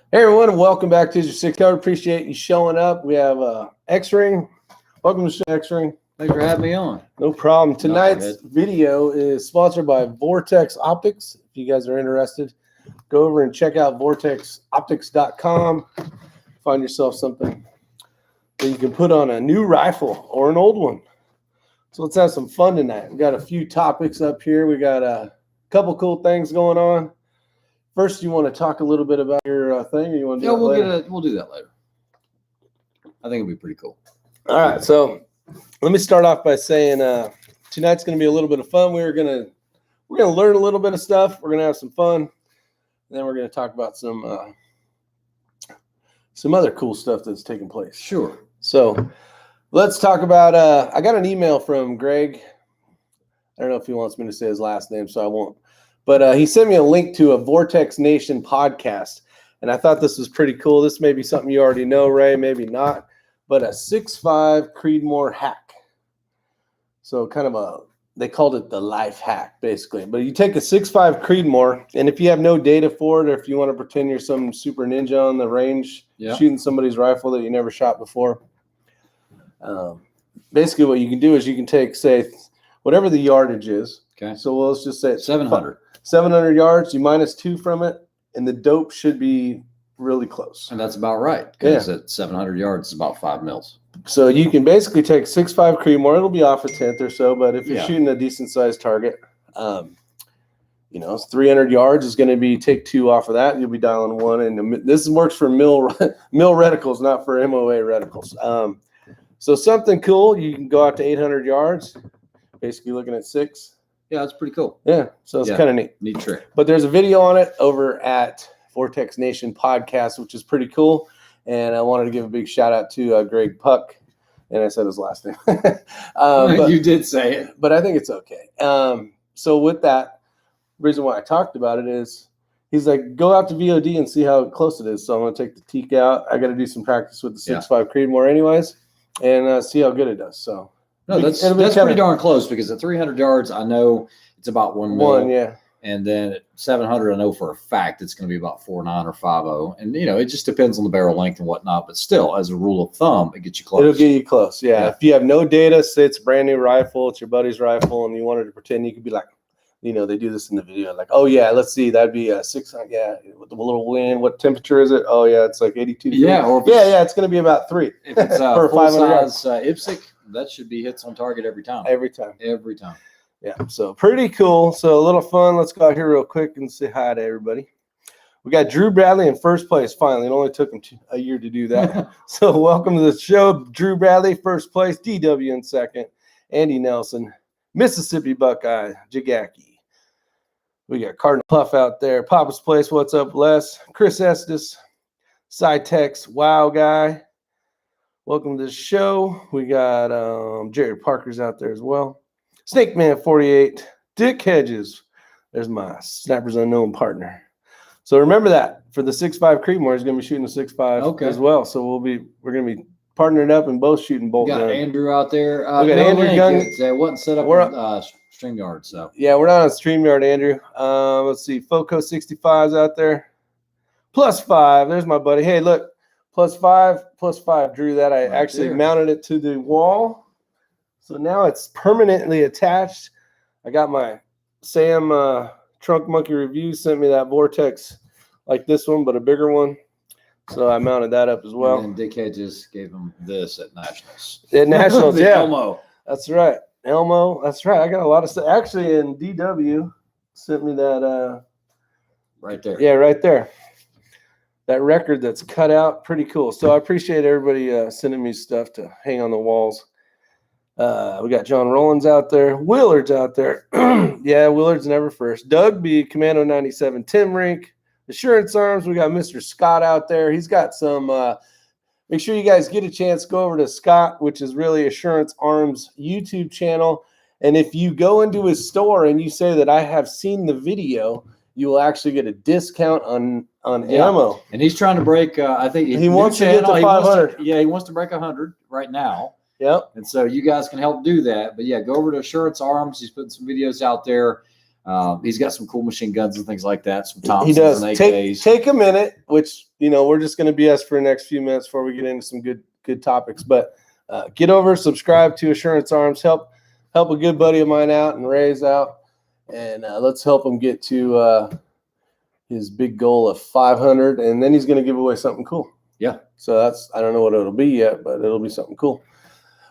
Hey everyone, and welcome back to Isyour6covered. Appreciate you showing up. We have X-Ring. Welcome to X-Ring. Thanks for having me on. No problem. Tonight's video is sponsored by Vortex Optics. If you guys are interested, go over and check out vortexoptics.com. Find yourself something that you can put on a new rifle or an old one. So let's have some fun tonight. We got a few topics up here. We got a couple cool things going on. First, you want to talk a little bit about your thing, or you want to do that later? We'll do that later. I think it'll be pretty cool. All right, so let me start off by saying tonight's going to be a little bit of fun. We're gonna learn a little bit of stuff. We're gonna have some fun, and then we're gonna talk about some other cool stuff that's taking place. Sure. So let's talk about. I got an email from Greg. I don't know if he wants me to say his last name, so I won't. But he sent me a link to a Vortex Nation podcast, and I thought this was pretty cool. This may be something you already know, Ray, maybe not, but a 6.5 Creedmoor hack. So kind of they called it the life hack, basically. But you take a 6.5 Creedmoor, and if you have no data for it, or if you want to pretend you're some super ninja on the range, shooting somebody's rifle that you never shot before, basically what you can do is you can take, say, whatever the yardage is. Okay. So let's just say it's 700. 700 yards, you minus 2 from it, and the dope should be really close. And that's about right, because at 700 yards, it's about 5 mils. So you can basically take 6.5 Creedmoor. It'll be off a tenth or so, but if you're shooting a decent-sized target, 300 yards is going to be take 2 off of that. You'll be dialing 1, and this works for mil reticles, not for MOA reticles. So something cool, you can go out to 800 yards, basically looking at 6. Yeah, that's pretty cool. Yeah, so it's kind of neat. Neat trick. But there's a video on it over at Vortex Nation Podcast, which is pretty cool. And I wanted to give a big shout out to Greg Puck. And I said his last name. But you did say it. But I think it's okay. So with that, the reason why I talked about it is he's like, go out to VOD and see how close it is. So I'm going to take the teak out. I got to do some practice with the 6.5 Creedmoor anyways and see how good it does. So. No, that's pretty darn close, because at 300 yards, I know it's about 1 mil. Yeah. And then at 700, I know for a fact it's going to be about 4.9 or 5.0. And, it just depends on the barrel length and whatnot. But still, as a rule of thumb, it gets you close. It'll get you close, yeah. If you have no data, say it's a brand new rifle, it's your buddy's rifle, and you wanted to pretend, you could be like, they do this in the video, like, oh, yeah, let's see, that'd be a 600, with a little wind. What temperature is it? Oh, yeah, it's like 82 degrees. Yeah, it's going to be about 3. If it's for full-size IPSC, that should be hits on target every time. Every time. Yeah, so pretty cool. So a little fun. Let's go out here real quick and say hi to everybody. We got Drew Bradley in first place, finally. It only took him a year to do that. So welcome to the show, Drew Bradley, first place, DW in second, Andy Nelson, Mississippi Buckeye, Jagaki. We got Cardinal Puff out there, Papa's Place, what's up, Les, Chris Estes, Cytex, Wow Guy. Welcome to the show. We got Jerry Parker's out there as well. Snake Man 48, Dick Hedges. There's my Snappers Unknown partner. So remember that for the 6.5 Creedmoor, he's going to be shooting the 6.5 as well. So we're going to be partnering up and both shooting bolt guns. We got Andrew out there. We got Andrew Gunn. It wasn't set up on StreamYard. So yeah, we're not on StreamYard, Andrew. Let's see, Foco 65's out there. +5. There's my buddy. Hey, look. +5, Drew. That I actually mounted it to the wall. So now it's permanently attached. I got my Sam Trunk Monkey Review sent me that Vortex like this one, but a bigger one. So I mounted that up as well. And Dick Hedges gave him this at Nationals. At Nationals, yeah. Elmo. That's right. Elmo. That's right. I got a lot of stuff. Actually, in DW sent me that. Right there. Yeah, right there. That record that's cut out, pretty cool. So I appreciate everybody sending me stuff to hang on the walls. We got John Rollins out there. Willard's out there. Yeah, Willard's never first. Doug B, Commando 97, Tim Rink, Assurance Arms. We got Mr. Scott out there. He's got some make sure you guys get a chance, go over to Scott, which is really Assurance Arms YouTube channel. And if you go into his store and you say that I have seen the video, you will actually get a discount on ammo. And he's trying to break, I think he wants to get to 500. He wants to break 100 right now. Yep. And so you guys can help do that. But yeah, go over to Assurance Arms. He's putting some videos out there. He's got some cool machine guns and things like that. Some He Thompsons does. and AKs. Take a minute, which we're just going to BS for the next few minutes before we get into some good topics. But get over, subscribe to Assurance Arms, help a good buddy of mine out and Ray's out, and let's help him get to his big goal of 500, and then he's going to give away something cool. Yeah. So I don't know what it'll be yet, but it'll be something cool.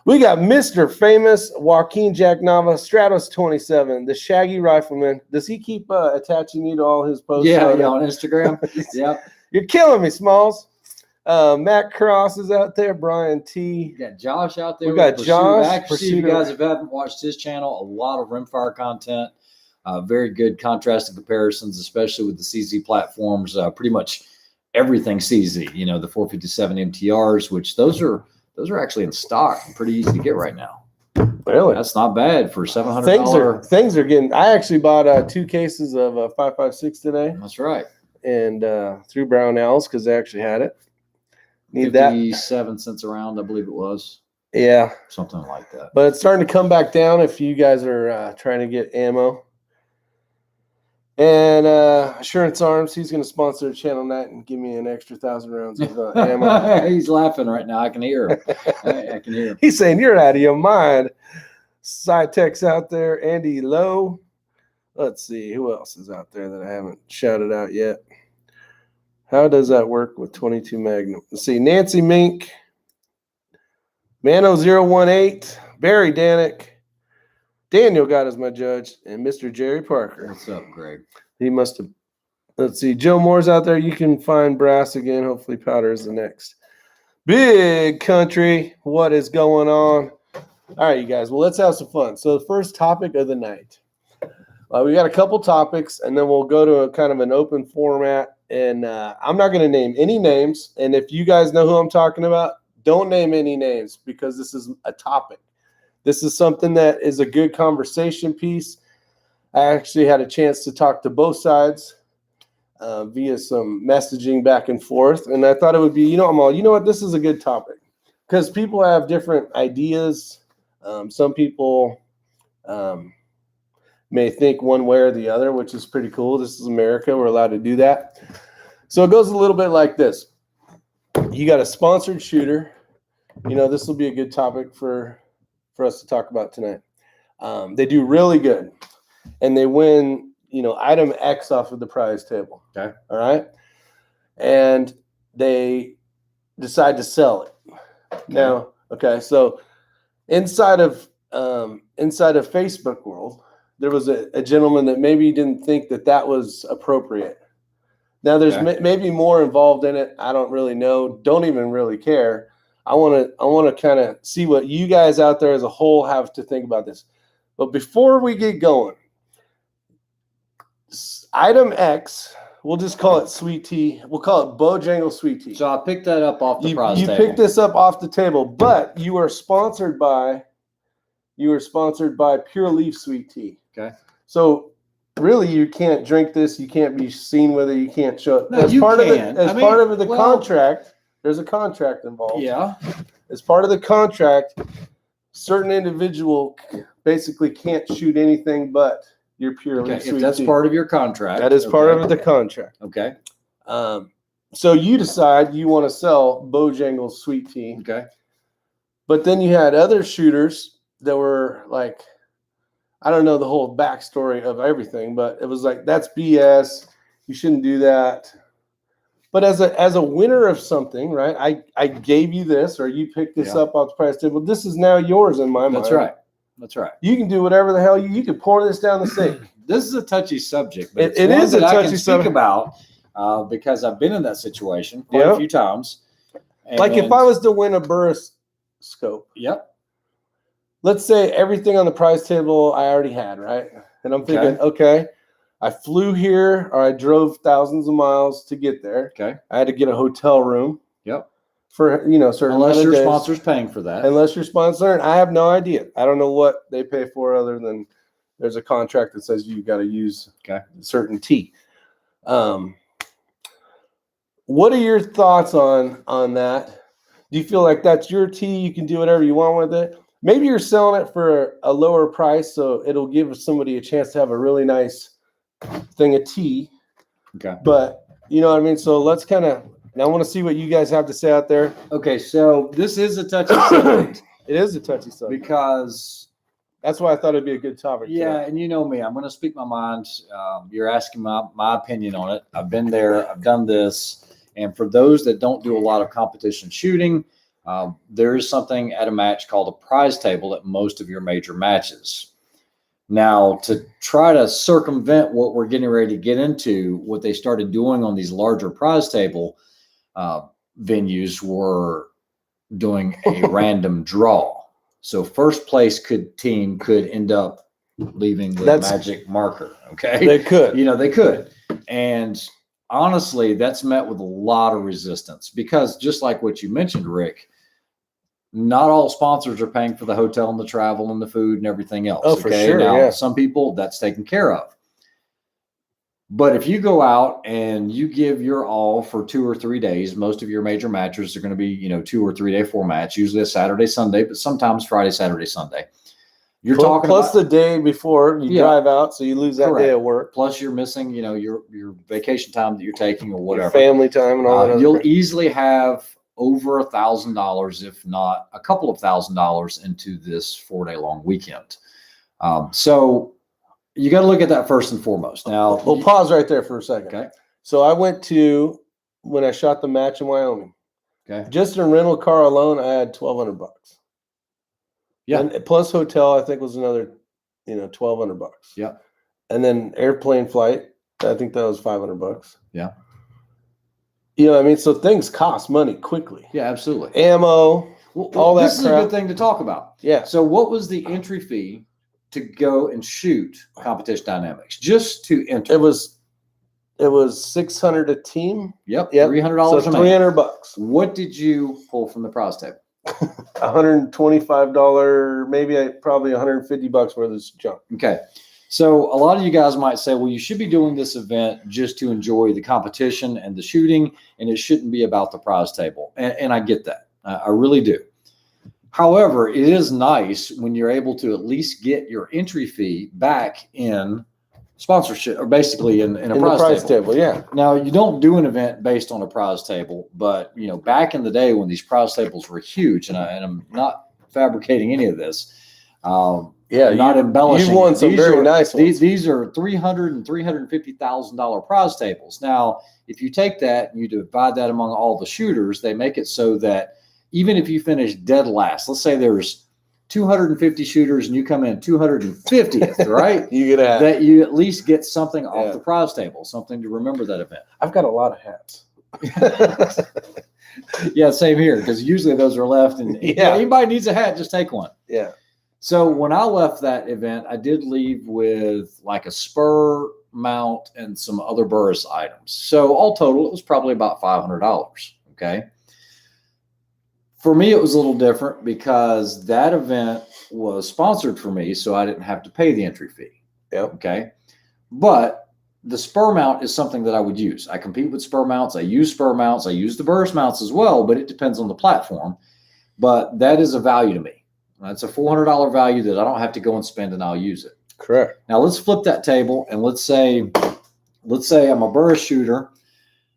We got Mr. Famous Joaquin Jack Nava, Stratos 27, the Shaggy Rifleman. Does he keep attaching you to all his posts? Yeah, on Instagram. Yeah. You're killing me, Smalls. Matt Cross is out there. Brian T. We got Josh out there. We got Josh. Accuracy. If you guys haven't watched his channel, a lot of rimfire content. Very good contrasting comparisons, especially with the CZ platforms. Pretty much everything CZ. The 457 MTRs, which those are actually in stock and pretty easy to get right now. Really? That's not bad for $700. Things are getting. I actually bought 2 cases of 5.56 today. That's right. And through Brownells because they actually had it. Need 57 cents a round, I believe it was. Yeah. Something like that. But it's starting to come back down if you guys are trying to get ammo. And Assurance Arms, he's going to sponsor a channel night and give me an extra 1,000 rounds of ammo. He's laughing right now. I can hear him. I can hear him. He's saying, you're out of your mind. Cytex out there. Andy Lowe. Let's see. Who else is out there that I haven't shouted out yet? How does that work with 22 Magnum? Let's see. Nancy Mink. Mano018. Barry Danick. Daniel got as my judge, and Mr. Jerry Parker. What's up, Greg? He must have. Let's see. Joe Moore's out there. You can find brass again. Hopefully powder is the next. Big country. What is going on? All right, you guys. Well, let's have some fun. So the first topic of the night. We got a couple topics, and then we'll go to a kind of an open format. And I'm not going to name any names. And if you guys know who I'm talking about, don't name any names because this is a topic. This is something that is a good conversation piece. I actually had a chance to talk to both sides via some messaging back and forth. And I thought it would be, I'm all, what, this is a good topic. Because people have different ideas. Some people may think one way or the other, which is pretty cool. This is America. We're allowed to do that. So it goes a little bit like this. You got a sponsored shooter. This will be a good topic for us to talk about tonight. They do really good. And they win, item X off of the prize table. Okay. All right. And they decide to sell it. Okay. Now, okay. So inside of Facebook world, there was a gentleman that maybe didn't think that was appropriate. Now there's maybe more involved in it. I don't really know. Don't even really care. I want to kind of see what you guys out there as a whole have to think about this. But before we get going, item X, we'll just call it Sweet Tea. We'll call it Bojangles Sweet Tea. So I picked that up off the prize table. You picked this up off the table, but you are sponsored by Pure Leaf Sweet Tea. Okay. So really, you can't drink this. You can't be seen with it. You can't show it. No, you can. Part of the contract. There's a contract involved. Yeah. As part of the contract, certain individual basically can't shoot anything but your Pure Leaf Sweet Tea. If that's part of your contract. That is part of the contract. Okay. So you decide you want to sell Bojangles Sweet Tea. Okay. But then you had other shooters that were like, I don't know the whole backstory of everything, but it was like, that's BS. You shouldn't do that. But as a winner of something, right? I gave you this, or you picked this up off the price table. This is now yours in my mind. That's right. That's right. You can do whatever the hell you can pour this down the sink. This is a touchy subject, but it is a touchy subject about because I've been in that situation quite a few times. Like if I was to win a Burris scope. Yep. Let's say everything on the prize table I already had, right? And I'm thinking, okay, I flew here or I drove thousands of miles to get there. Okay. I had to get a hotel room. Yep. For, certain unless your days. sponsor's paying for that. Unless your sponsor, I have no idea. I don't know what they pay for other than there's a contract that says you got to use certain tea. What are your thoughts on that? Do you feel like that's your tea? You can do whatever you want with it? maybe you're selling it for a lower price, so it'll give somebody a chance to have a really nice thing of tea. Okay. But you know what I mean? So let's kind of, I want to see what you guys have to say out there. Okay, so this is a touchy subject. It is a touchy subject. Because that's why I thought it'd be a good topic. Yeah, today. and you know me, I'm going to speak my mind. You're asking my opinion on it. I've been there. I've done this. And for those that don't do a lot of competition shooting, there is something at a match called a prize table at most of your major matches. Now, to try to circumvent what we're getting ready to get into, what they started doing on these larger prize table venues were doing a random draw. So first place team could end up leaving with a magic marker. Okay. They could. They could. And honestly, that's met with a lot of resistance because just like what you mentioned, Rick, not all sponsors are paying for the hotel and the travel and the food and everything else. Oh, for sure. Now, yeah. Some people that's taken care of. But if you go out and you give your all for 2 or 3 days, most of your major matches are going to be, 2 or 3 day format, usually a Saturday, Sunday, but sometimes Friday, Saturday, Sunday. You're talking plus about the day before you drive out, so you lose that day at work. Plus you're missing, your vacation time that you're taking or whatever, your family time and all that. You'll easily have over $1,000, if not a couple of $1,000, into this 4-day long weekend. So you got to look at that first and foremost. Now, we'll pause right there for a second. Okay. So I went to when I shot the match in Wyoming. Okay. Just in rental car alone, I had $1,200. Yeah. And plus hotel, I think was another, $1,200. Yeah. And then airplane flight, I think that was $500. Yeah. You know what I mean? So things cost money quickly. Yeah, absolutely. Ammo, all that. This is a good thing to talk about. Yeah. So what was the entry fee to go and shoot Competition Dynamics just to enter? It was $600 a team. Yep. $300 So $300. What did you pull from the prize table? $125, maybe probably $150 worth of junk. Okay. So a lot of you guys might say, well, you should be doing this event just to enjoy the competition and the shooting, and it shouldn't be about the prize table. And I get that. I really do. However, it is nice when you're able to at least get your entry fee back in sponsorship, or basically in a prize table. Yeah. Now, you don't do an event based on a prize table, but back in the day when these prize tables were huge, and I'm not fabricating any of this. Not embellishing. You've won some very nice ones. These are $300,000 and $350,000 prize tables. Now, if you take that and you divide that among all the shooters, they make it so that even if you finish dead last, let's say there's 250 shooters and you come in 250th, right? You get a hat. That you at least get something off the prize table, something to remember that event. I've got a lot of hats. Yeah, same here, because usually those are left, and anybody needs a hat, just take one. Yeah. So when I left that event, I did leave with like a spur mount and some other Burris items. So all total, it was probably about $500. Okay. For me, it was a little different because that event was sponsored for me, so I didn't have to pay the entry fee. Yep. Okay. But the spur mount is something that I would use. I compete with spur mounts. I use spur mounts. I use the Burris mounts as well, but it depends on the platform. But that is a value to me. That's a $400 value that I don't have to go and spend, and I'll use it. Correct. Now let's flip that table, and let's say I'm a Burris shooter,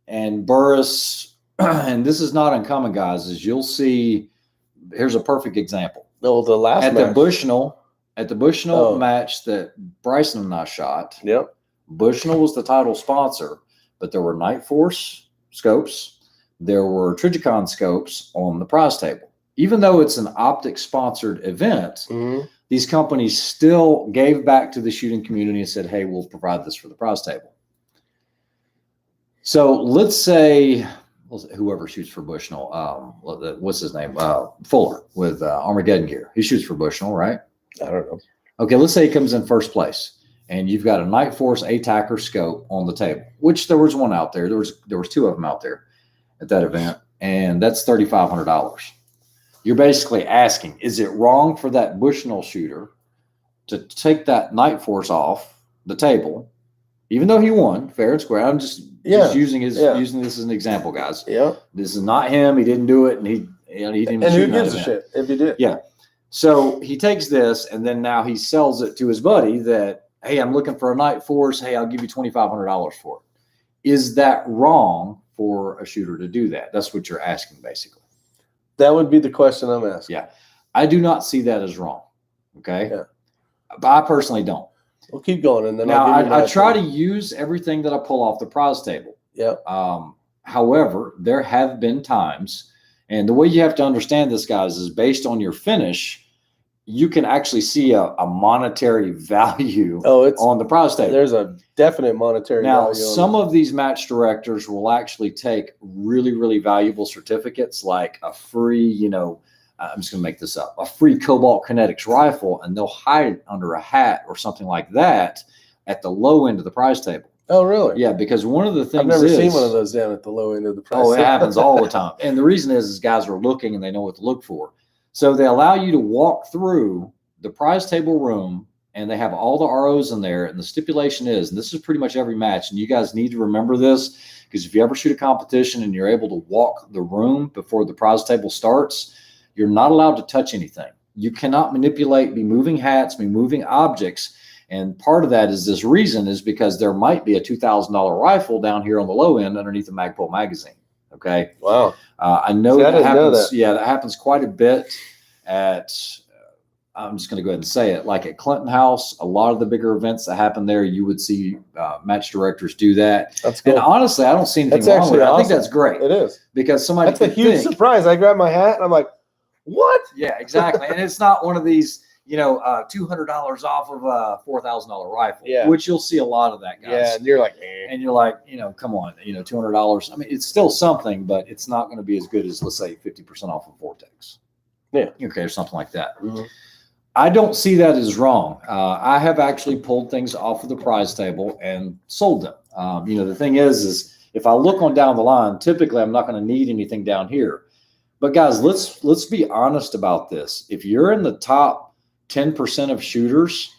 and Burris, and this is not uncommon, guys, as you'll see. Here's a perfect example. No, the last at match. the Bushnell match that Bryson and I shot. Yep. Bushnell was the title sponsor, but there were Night Force scopes, there were Trigicon scopes on the prize table. Even though it's an optics sponsored event, these companies still gave back to the shooting community and said, hey, we'll provide this for the prize table. So let's say whoever shoots for Bushnell, what's his name? Fuller with Armageddon gear. He shoots for Bushnell, right? I don't know. Okay, let's say he comes in first place, and you've got a Night Force ATACR scope on the table, which there was one out there. There was 2 of them out there at that event, and that's $3,500. You're basically asking, is it wrong for that Bushnell shooter to take that Night Force off the table, even though he won fair and square? I'm just using using this as an example, guys. Yeah. This is not him. He didn't do it, and he didn't. And who gives a shit if he did? Yeah. So he takes this, and then now he sells it to his buddy that, hey, I'm looking for a Night Force. Hey, I'll give you $2,500 for it. Is that wrong for a shooter to do that? That's what you're asking, basically. That would be the question I'm asking. Yeah. I do not see that as wrong. Okay. Yeah. But I personally don't. We'll keep going. And then now I'll give you I try to use everything that I pull off the prize table. Yeah. However, there have been times, and the way you have to understand this, guys, is based on your finish, you can actually see a monetary value on the prize table. There's a definite monetary value. Now, some of these match directors will actually take really, really valuable certificates, like a free, I'm just going to make this up, a free Cobalt Kinetics rifle, and they'll hide it under a hat or something like that at the low end of the prize table. Oh, really? Yeah, because one of the things I've never seen one of those down at the low end of the price. Oh, it happens all the time. And the reason is guys are looking and they know what to look for. So they allow you to walk through the prize table room, and they have all the ROs in there. And the stipulation is, and this is pretty much every match, and you guys need to remember this, because if you ever shoot a competition and you're able to walk the room before the prize table starts, you're not allowed to touch anything. You cannot manipulate, be moving hats, be moving objects. And part of that is this reason is because there might be a $2,000 rifle down here on the low end underneath the Magpul magazine. Okay. Wow. I know that happens. Yeah, that happens quite a bit at, I'm just going to go ahead and say it, like at Clinton House, a lot of the bigger events that happen there, you would see match directors do that. That's cool. And honestly, I don't see anything wrong with it. I think that's great. It is. Because somebody That's a huge surprise. I grabbed my hat and I'm like, what? Yeah, exactly. And it's not one of these, $200 off of a $4,000 rifle, which you'll see a lot of that, guys. Yeah, and you're like, and you're like, come on, $200. I mean, it's still something, but it's not going to be as good as, let's say, 50% off of Vortex. Yeah. Okay, or something like that. Mm-hmm. I don't see that as wrong. I have actually pulled things off of the prize table and sold them. The thing is if I look on down the line, typically I'm not going to need anything down here. But guys, let's be honest about this. If you're in the top 10% of shooters,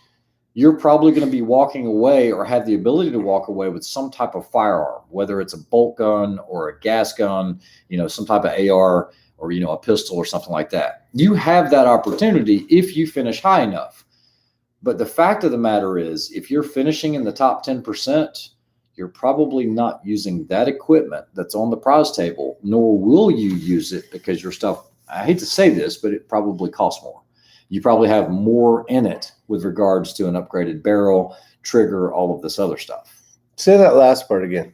you're probably going to be walking away or have the ability to walk away with some type of firearm, whether it's a bolt gun or a gas gun, some type of AR or, a pistol or something like that. You have that opportunity if you finish high enough. But the fact of the matter is, if you're finishing in the top 10%, you're probably not using that equipment that's on the prize table, nor will you use it because your stuff, I hate to say this, but it probably costs more. You probably have more in it with regards to an upgraded barrel, trigger, all of this other stuff. Say that last part again.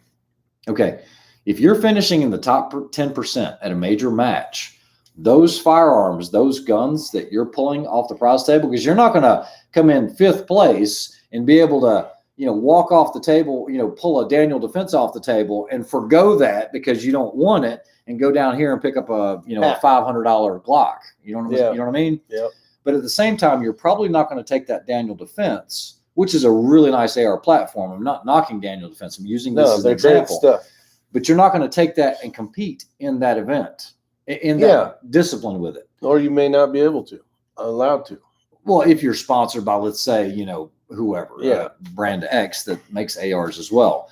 Okay. If you're finishing in the top 10% at a major match, those firearms, those guns that you're pulling off the prize table, because you're not going to come in 5th place and be able to, walk off the table, pull a Daniel Defense off the table and forgo that because you don't want it and go down here and pick up a, a $500 Glock. You know what I mean? Yeah. But at the same time, you're probably not going to take that Daniel Defense, which is a really nice AR platform. I'm not knocking Daniel Defense. I'm using this as an example. Great stuff. But you're not going to take that and compete in that event, in that discipline with it. Or you may not be able to, allowed to. Well, if you're sponsored by, let's say, whoever, brand X that makes ARs as well.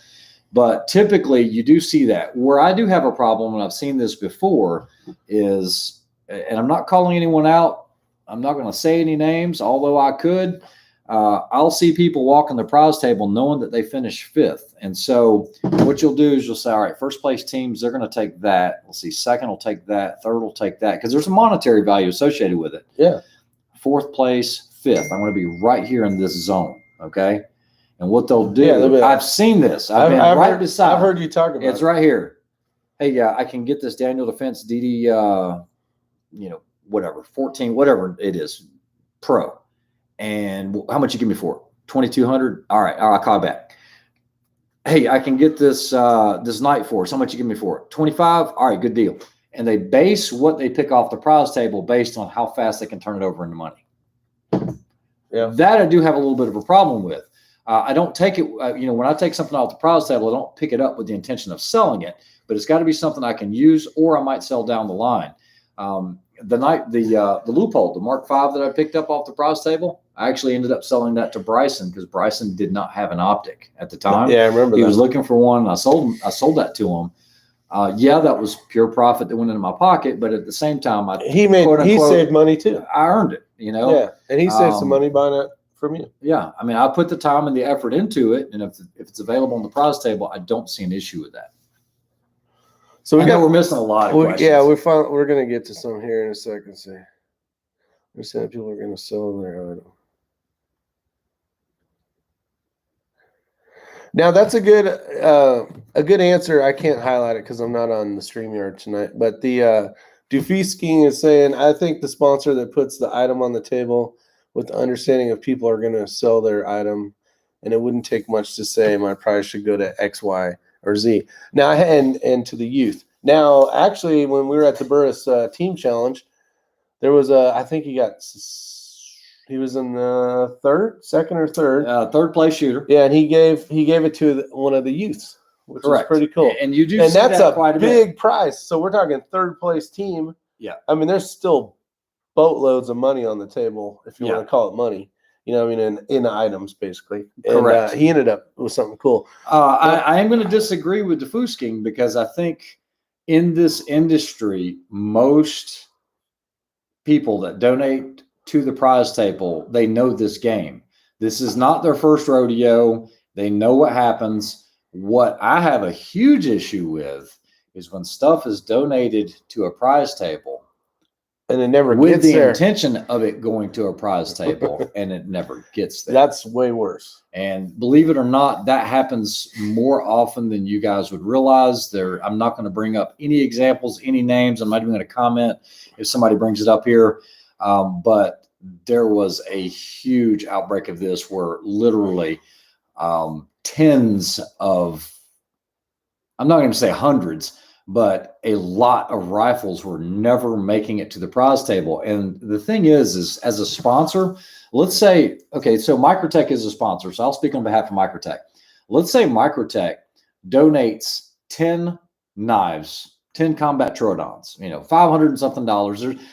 But typically you do see that. Where I do have a problem, and I've seen this before, is, and I'm not calling anyone out, I'm not going to say any names, although I could. I'll see people walking the prize table knowing that they finished 5th. And so what you'll do is you'll say, all right, first place teams, they're going to take that. We'll see, second will take that, third will take that, because there's a monetary value associated with it. Yeah. 4th place, 5th. I'm going to be right here in this zone. Okay. And what they'll do, I've seen this. I've heard you talk about it. It's right here. Hey, I can get this Daniel Defense DD, whatever, 14, whatever it is, Pro. And how much you give me for it? 2,200. All right, I'll call back. Hey, I can get this this Night Force. How much you give me for it? 25. All right, good deal. And they base what they pick off the prize table based on how fast they can turn it over into money. Yeah, that I do have a little bit of a problem with. I don't take it. When I take something off the prize table, I don't pick it up with the intention of selling it. But it's got to be something I can use, or I might sell down the line. The loophole, the Mark V that I picked up off the prize table, I actually ended up selling that to Bryson because Bryson did not have an optic at the time. Yeah, I remember. He was looking for one. And I sold that to him. That was pure profit that went into my pocket, but at the same time, he saved money too. I earned it. you know? Yeah. And he saved some money buying it from you. Yeah. I mean, I put the time and the effort into it. And if it's available on the prize table, I don't see an issue with that. So we're missing a lot of questions. Yeah, we're going to get to some here in a second. See, we're saying people are going to sell their item. Now that's a good answer. I can't highlight it because I'm not on the StreamYard tonight. But the Dufisking is saying, I think the sponsor that puts the item on the table with the understanding of people are going to sell their item, and it wouldn't take much to say my prize should go to X, Y, or Z. Now, and to the youth. Now, actually, when we were at the Burris Team Challenge, there was I think he was in the second or third place shooter. Yeah, and he gave it to one of the youths, which is pretty cool. And you do, and see that's that a quite big prize. So we're talking third place team. Yeah, I mean, there's still boatloads of money on the table if you want to call it money. You know, I mean, in items basically. Correct. And he ended up with something cool. I am going to disagree with the Fusking because I think in this industry, most people that donate to the prize table, they know this game. This is not their first rodeo. They know what happens. What I have a huge issue with is when stuff is donated to a prize table and it never with gets the there. intention of it going to a prize table and it never gets there. That's way worse. And believe it or not, that happens more often than you guys would realize. I'm not going to bring up any examples, any names. I'm not even going to comment if somebody brings it up here. But there was a huge outbreak of this where literally tens of, I'm not going to say hundreds, but a lot of rifles were never making it to the prize table. And the thing is as a sponsor, let's say, okay, so Microtech is a sponsor, so I'll speak on behalf of Microtech. Let's say Microtech donates 10 knives, 10 combat Trodons, $500 and something.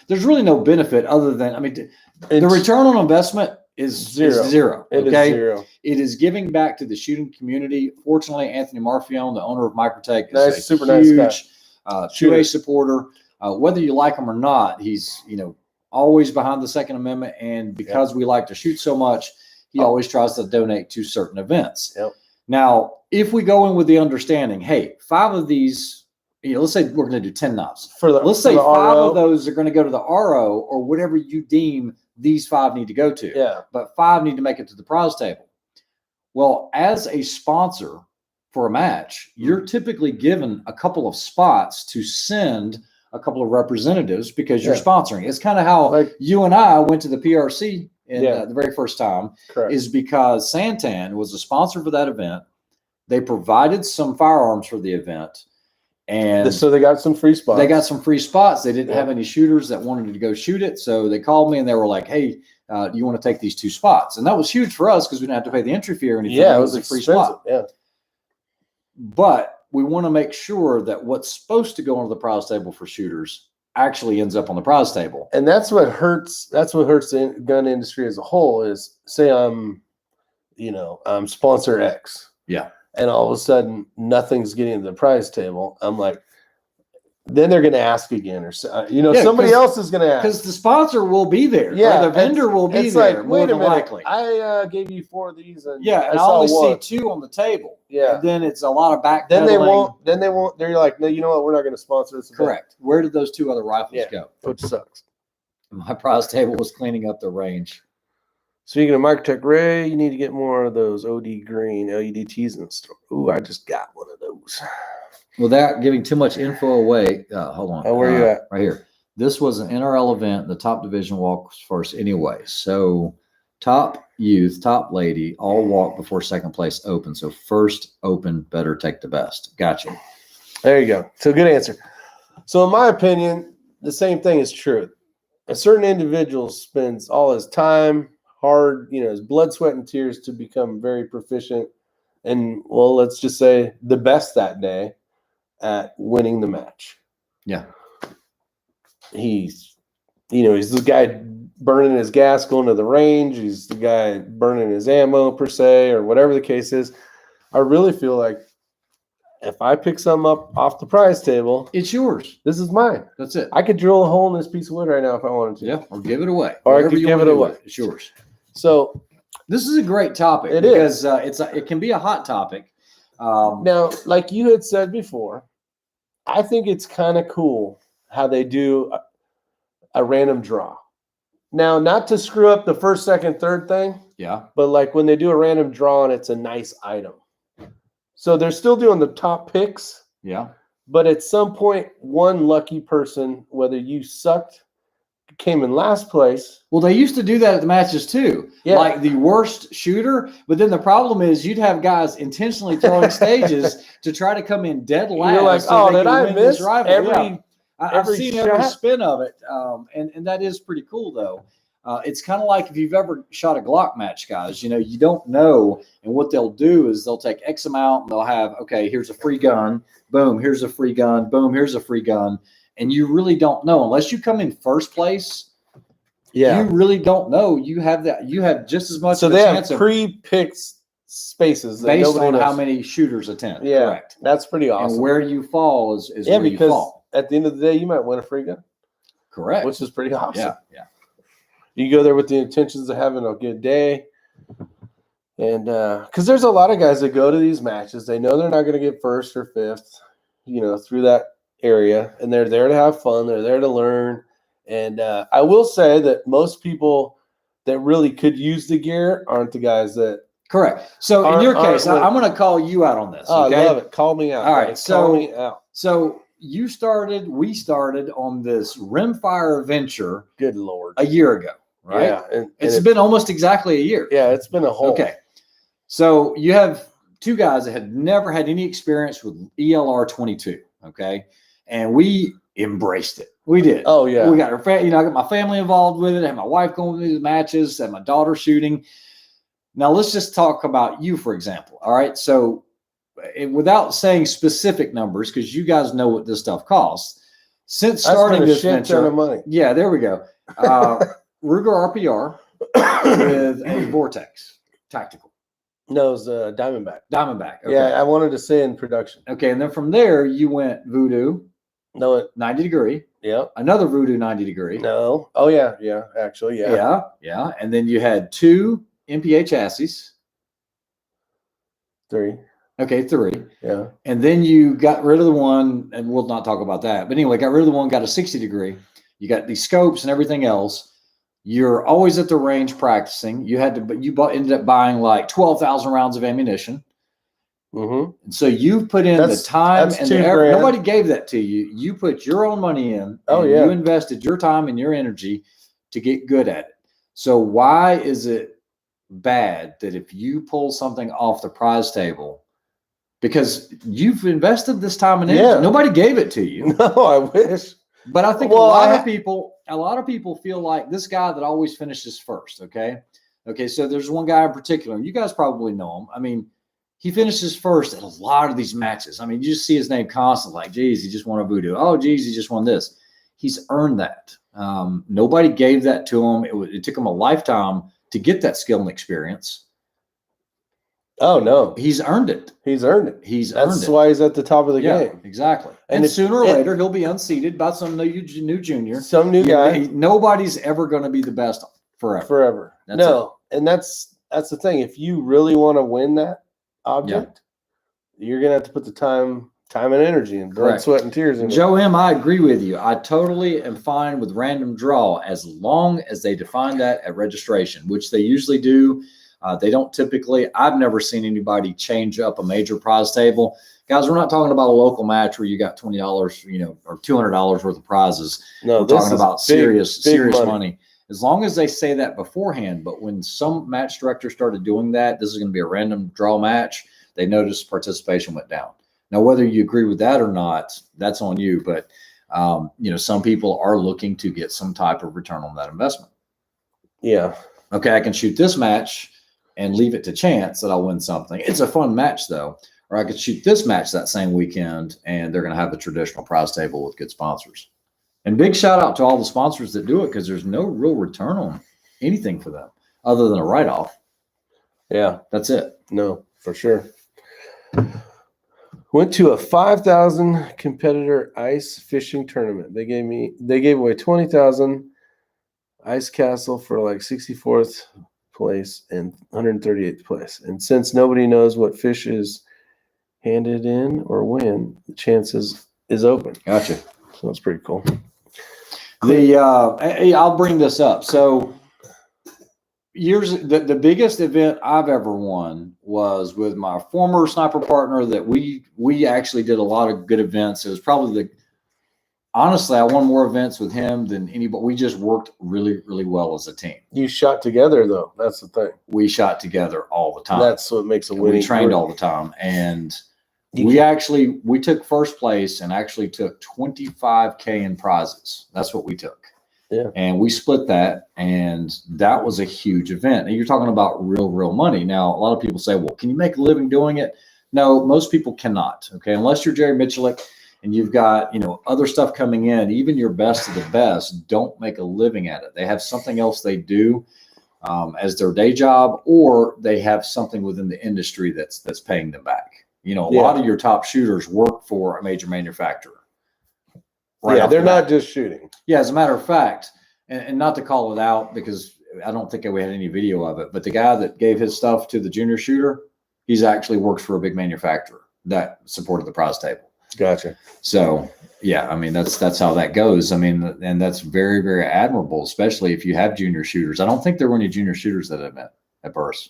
There's really no benefit other than, I mean, the return on investment is zero. It is zero. It is giving back to the shooting community. Fortunately, Anthony Marfione, the owner of Microtech, is super huge nice guy. 2A supporter. Whether you like him or not, he's always behind the Second Amendment, and because we like to shoot so much, he always tries to donate to certain events. Yep. Now, if we go in with the understanding, hey, 5 of these, let's say we're going to do 10 knives. Let's say 5 of those are going to go to the RO or whatever you deem these 5 need to go to. Yeah. But 5 need to make it to the prize table. Well, as a sponsor for a match, you're typically given a couple of spots to send a couple of representatives because you're sponsoring. It's kind of how you and I went to the PRC in the very first time. Correct. Is because Santan was a sponsor for that event. They provided some firearms for the event. And so they got some free spots. They didn't have any shooters that wanted to go shoot it. So they called me and they were like, hey, do you want to take these 2 spots? And that was huge for us because we didn't have to pay the entry fee or anything. Yeah, it was a free expensive. spot. Yeah. But we want to make sure that what's supposed to go onto the prize table for shooters actually ends up on the prize table. And that's what hurts. That's what hurts the gun industry as a whole is say I'm sponsor X. Yeah. And all of a sudden nothing's getting to the prize table. I'm like, then they're going to ask again, or somebody else is going to ask because the sponsor will be there. Yeah, the vendor will be it's there. Like, more wait a than minute, likely. I gave you 4 of these, and I only see 2 on the table. Yeah, and then it's a lot of backpedaling. Then they won't. They're like, no, you know what? We're not going to sponsor this. Correct. Where did those 2 other rifles go? Which sucks. My prize table was cleaning up the range. Speaking of Microtech Ray, you need to get more of those OD green LEDTs in the store. Ooh, I just got one of those. Without giving too much info away, hold on. Oh, where are you at? Right here. This was an NRL event. The top division walks first anyway. So top youth, top lady, all walk before second place open. So first open, better take the best. Gotcha. There you go. So good answer. So in my opinion, the same thing is true. A certain individual spends all his time, his blood, sweat, and tears to become very proficient and, well, let's just say the best that day at winning the match. Yeah. He's the guy burning his gas going to the range. He's the guy burning his ammo per se, or whatever the case is. I really feel like, if I pick something up off the prize table, It's yours. this is mine. That's it. I could drill a hole in this piece of wood right now if I wanted to. Yeah, or give it away. Or I Whatever could you give wanna it do with away. It's yours. So This is a great topic It because it can be a hot topic. now, like you had said before, I think it's kind of cool how they do a random draw. Now, not to screw up the first, second, third thing, Yeah. but like when they do a random draw and it's a nice item. So they're still doing the top picks, Yeah. but at some point, one lucky person, whether you sucked, came in last place. Well, they used to do that at the matches too. Yeah. Like the worst shooter. But then the problem is you'd have guys intentionally throwing stages to try to come in dead last. You're like, so oh, they did can I win this miss rival. every Yeah. I've every seen every shot? spin of it. And that is pretty cool, though. It's kind of like if you've ever shot a Glock match, guys, you don't know. And what they'll do is they'll take X amount and they'll have, okay, here's a free gun. Boom, here's a free gun. Boom, here's a free gun. And you really don't know unless you come in first place. Yeah. You really don't know. You have just as much So of a they chance have of pre-picked spaces that based nobody on knows. how many shooters attend. Yeah, Correct. that's pretty awesome. And where you fall is yeah, where you because fall. at the end of the day, you might win a free gun, Correct. which is pretty awesome. Yeah, yeah. You go there with the intentions of having a good day. And because there's a lot of guys that go to these matches, they know they're not going to get first or fifth, through that area. And they're there to have fun. They're there to learn. And I will say that most people that really could use the gear aren't the guys that. Correct. So in your case, I'm going to call you out on this. Oh, okay? I love it. Call me out. All right. Buddy. Call me out. So we started on this rimfire venture. Good Lord. A year ago, right? Yeah. And it's been almost exactly a year. Yeah, it's been a whole. Okay. So you have two guys that had never had any experience with ELR 22. Okay. And we embraced it. We did. Oh, yeah. We got our I got my family involved with it. I had my wife going to these matches, and my daughter shooting. Now let's just talk about you, for example. All right. So without saying specific numbers, because you guys know what this stuff costs, since starting this venture, ton of money. Yeah, there we go. Ruger RPR with a Vortex tactical. No, it's Diamondback. Diamondback. Okay. Yeah, I wanted to say in production. Okay, and then from there you went Voodoo. No, 90 degree. Yeah. Another Voodoo 90 degree. No. Oh yeah, yeah. Actually, yeah. Yeah, yeah. And then you had two MPA chassis. 3. Okay, 3. Yeah. And then you got rid of the one, and we'll not talk about that. But anyway, got rid of the one, got a 60 degree. You got these scopes and everything else. You're always at the range practicing. Ended up buying like 12,000 rounds of ammunition. Mm-hmm. And so you've put in the time and the effort. $2,000. Nobody gave that to you. You put your own money in. Oh, and yeah. You invested your time and your energy to get good at it. So why is it bad that if you pull something off the prize table, because you've invested this time and energy, Yeah. nobody gave it to you. No, I wish. But I think a lot of people feel like this guy that always finishes first. Okay. So there's one guy in particular, and you guys probably know him. I mean, he finishes first at a lot of these matches. I mean, you just see his name constantly, like, geez, he just won a Voodoo. Oh, geez, he just won this. He's earned that. Nobody gave that to him. It took him a lifetime to get that skill and experience. Oh no, he's earned it. He's earned it. That's why he's at the top of the game. Exactly. And sooner or later, he'll be unseated by some new junior, some new guy. Nobody's ever going to be the best forever. And that's the thing. If you really want to win that object, you're gonna have to put the time and energy and blood, sweat, and tears in it. Joe M., I agree with you. I totally am fine with random draw as long as they define that at registration, which they usually do. They don't typically. I've never seen anybody change up a major prize table. Guys, we're not talking about a local match where you got $20, or $200 worth of prizes. No, we're talking about serious money. money. As long as they say that beforehand. But when some match directors started doing that, this is going to be a random draw match, they noticed participation went down. Now, whether you agree with that or not, that's on you. But, some people are looking to get some type of return on that investment. Yeah. Okay, I can shoot this match and leave it to chance that I'll win something. It's a fun match, though. Or I could shoot this match that same weekend, and they're going to have the traditional prize table with good sponsors. And big shout out to all the sponsors that do it, because there's no real return on anything for them other than a write-off. Yeah. That's it. No, for sure. Went to a 5,000 competitor ice fishing tournament. They gave away 20,000 ice castle for like 64th place and 138th place. And since nobody knows what fish is handed in or when, the chances is open. Gotcha. So that's pretty cool. I'll bring this up. So the biggest event I've ever won was with my former sniper partner that we actually did a lot of good events. It was probably honestly, I won more events with him than anybody. We just worked really, really well as a team. You shot together though. That's the thing. We shot together all the time. That's what makes a winning. We trained all the time. And we took first place and actually took $25K in prizes. That's what we took. Yeah. And we split that, and that was a huge event. And you're talking about real money. Now, a lot of people say, well, can you make a living doing it? No, most people cannot. Okay. Unless you're Jerry Michalik and you've got, other stuff coming in, even your best of the best don't make a living at it. They have something else they do as their day job, or they have something within the industry that's paying them back. A lot of your top shooters work for a major manufacturer. Right, they're not just shooting. Yeah, as a matter of fact, and not to call it out because I don't think we had any video of it, but the guy that gave his stuff to the junior shooter, he's actually works for a big manufacturer that supported the prize table. Gotcha. So yeah, I mean that's how that goes. I mean, and that's very, very admirable, especially if you have junior shooters. I don't think there were any junior shooters that I met at Burris.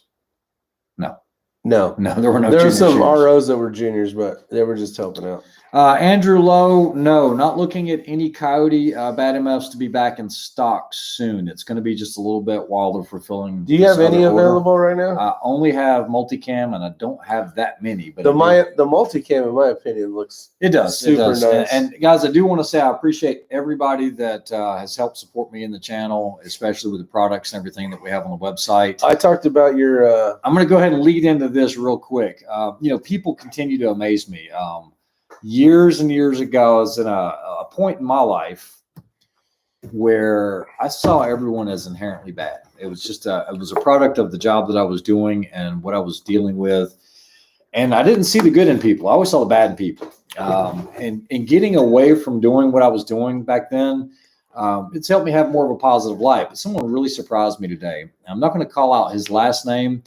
No, there were no. There were some shooters. ROs that were juniors, but they were just helping out. Andrew Lowe, no, not looking at any Coyote bad MFs to be back in stock soon. It's going to be just a little bit while they're fulfilling. Do you have any available right now? I only have multicam, and I don't have that many. But the multicam, in my opinion, looks super nice. And guys, I do want to say I appreciate everybody that has helped support me in the channel, especially with the products and everything that we have on the website. I talked about your. I'm going to go ahead and lead into this real quick. People continue to amaze me. Years and years ago, I was in a point in my life where I saw everyone as inherently bad. It was just it was a product of the job that I was doing and what I was dealing with. And I didn't see the good in people. I always saw the bad in people. And getting away from doing what I was doing back then, it's helped me have more of a positive life. But someone really surprised me today. I'm not going to call out his last name,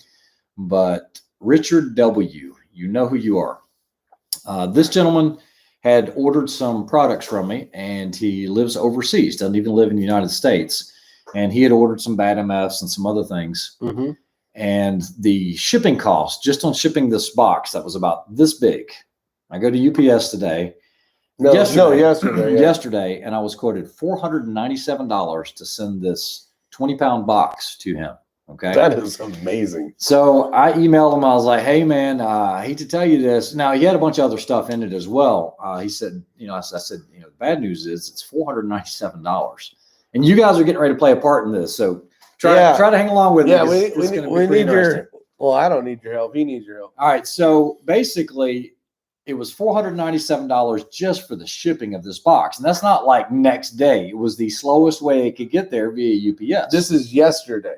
but Richard W. You know who you are. This gentleman had ordered some products from me, and he lives overseas, doesn't even live in the United States. And he had ordered some bad MFs and some other things. Mm-hmm. And the shipping cost, just on shipping this box, that was about this big. I go to UPS today. Yesterday, and I was quoted $497 to send this 20-pound box to him. Okay. That is amazing. So I emailed him. I was like, hey, man, I hate to tell you this. Now, he had a bunch of other stuff in it as well. He said, I said, the bad news is it's $497. And you guys are getting ready to play a part in this. So try to hang along with me. Yeah, we need your – well, I don't need your help. He needs your help. All right. So basically, it was $497 just for the shipping of this box. And that's not like next day. It was the slowest way it could get there via UPS. This is yesterday.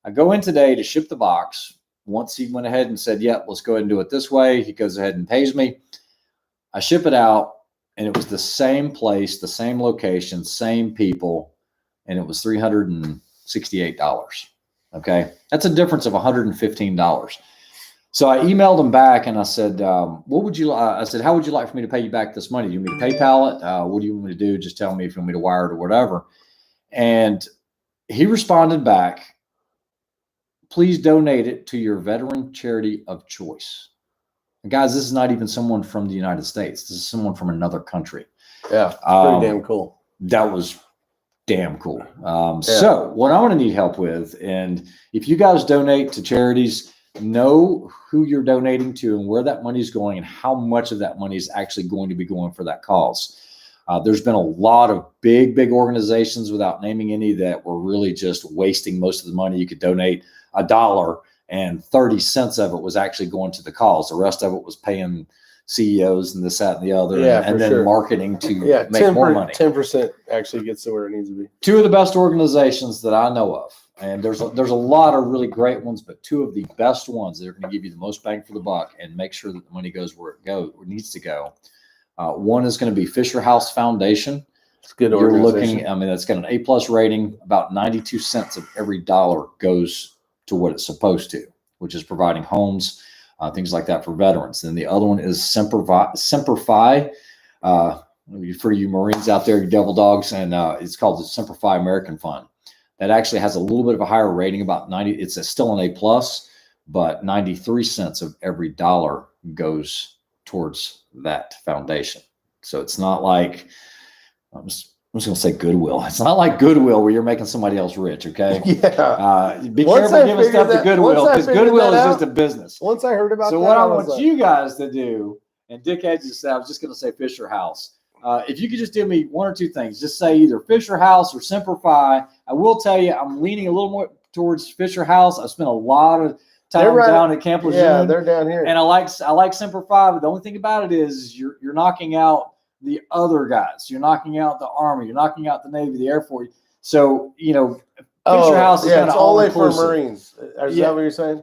I go in today to ship the box. Once he went ahead and said, yep, let's go ahead and do it this way. He goes ahead and pays me. I ship it out, and it was the same place, the same location, same people, and it was $368. Okay. That's a difference of $115. So I emailed him back and I said, what would you, I said, how would you like for me to pay you back this money? Do you want me to PayPal it? What do you want me to do? Just tell me if you want me to wire it or whatever. And he responded back, please donate it to your veteran charity of choice. And guys, this is not even someone from the United States. This is someone from another country. Yeah, pretty damn cool. That was damn cool. So what I'm going to need help with, and if you guys donate to charities, know who you're donating to and where that money is going and how much of that money is actually going to be going for that cause. There's been a lot of big organizations, without naming any, that were really just wasting most of the money. You could donate $1 and 30 cents of it was actually going to the cause. The rest of it was paying CEOs and this, that, and the other, and then marketing to make more money. 10% actually gets to where it needs to be. Two of the best organizations that I know of And there's a lot of really great ones, but two of the best ones that are going to give you the most bang for the buck and make sure that the money goes where it needs to go. One is going to be Fisher House Foundation. It's a good organization. That's got an A+ rating. About 92 cents of every dollar goes to what it's supposed to, which is providing homes, things like that for veterans. Then the other one is Semper Fi. For you Marines out there, you devil dogs, and it's called the Semper Fi American Fund. That actually has a little bit of a higher rating, about 90. It's still an A+, but 93 cents of every dollar goes towards that foundation. So it's not like, I'm just going to say Goodwill. It's not like Goodwill where you're making somebody else rich, okay? Yeah. Be careful giving stuff to Goodwill, because Goodwill is just a business. Once I heard about that, what I want you guys to do, and Dick Hedges said, I was just going to say Fisher House. If you could just do me one or two things, just say either Fisher House or Semper Fi. I will tell you, I'm leaning a little more towards Fisher House. I spent a lot of time down at Camp Lejeune. Yeah, they're down here. And I like Semper Fi, but the only thing about it is you're knocking out the other guys. You're knocking out the Army. You're knocking out the Navy, the Air Force. So, Fisher House is kind of only for Marines. Is that what you're saying?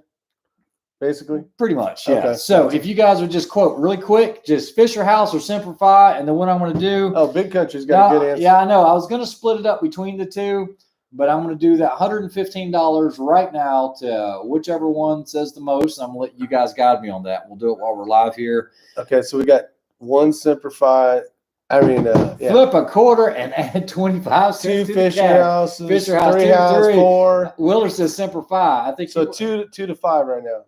Basically, pretty much, yeah. Okay. So if you guys would just quote really quick, just Fisher House or Semper Fi, and then what I'm going to do. Oh, Big Country's got a good answer. Yeah, I know. I was going to split it up between the two, but I'm going to do that $115 right now to whichever one says the most. I'm going to let you guys guide me on that. We'll do it while we're live here. Okay, so we got one Semper Fi. Flip a quarter and add 25 cents. Two Fisher Houses. Fisher House, three House, 4. Willer says Semper Fi. I think so. 2 to 5 right now.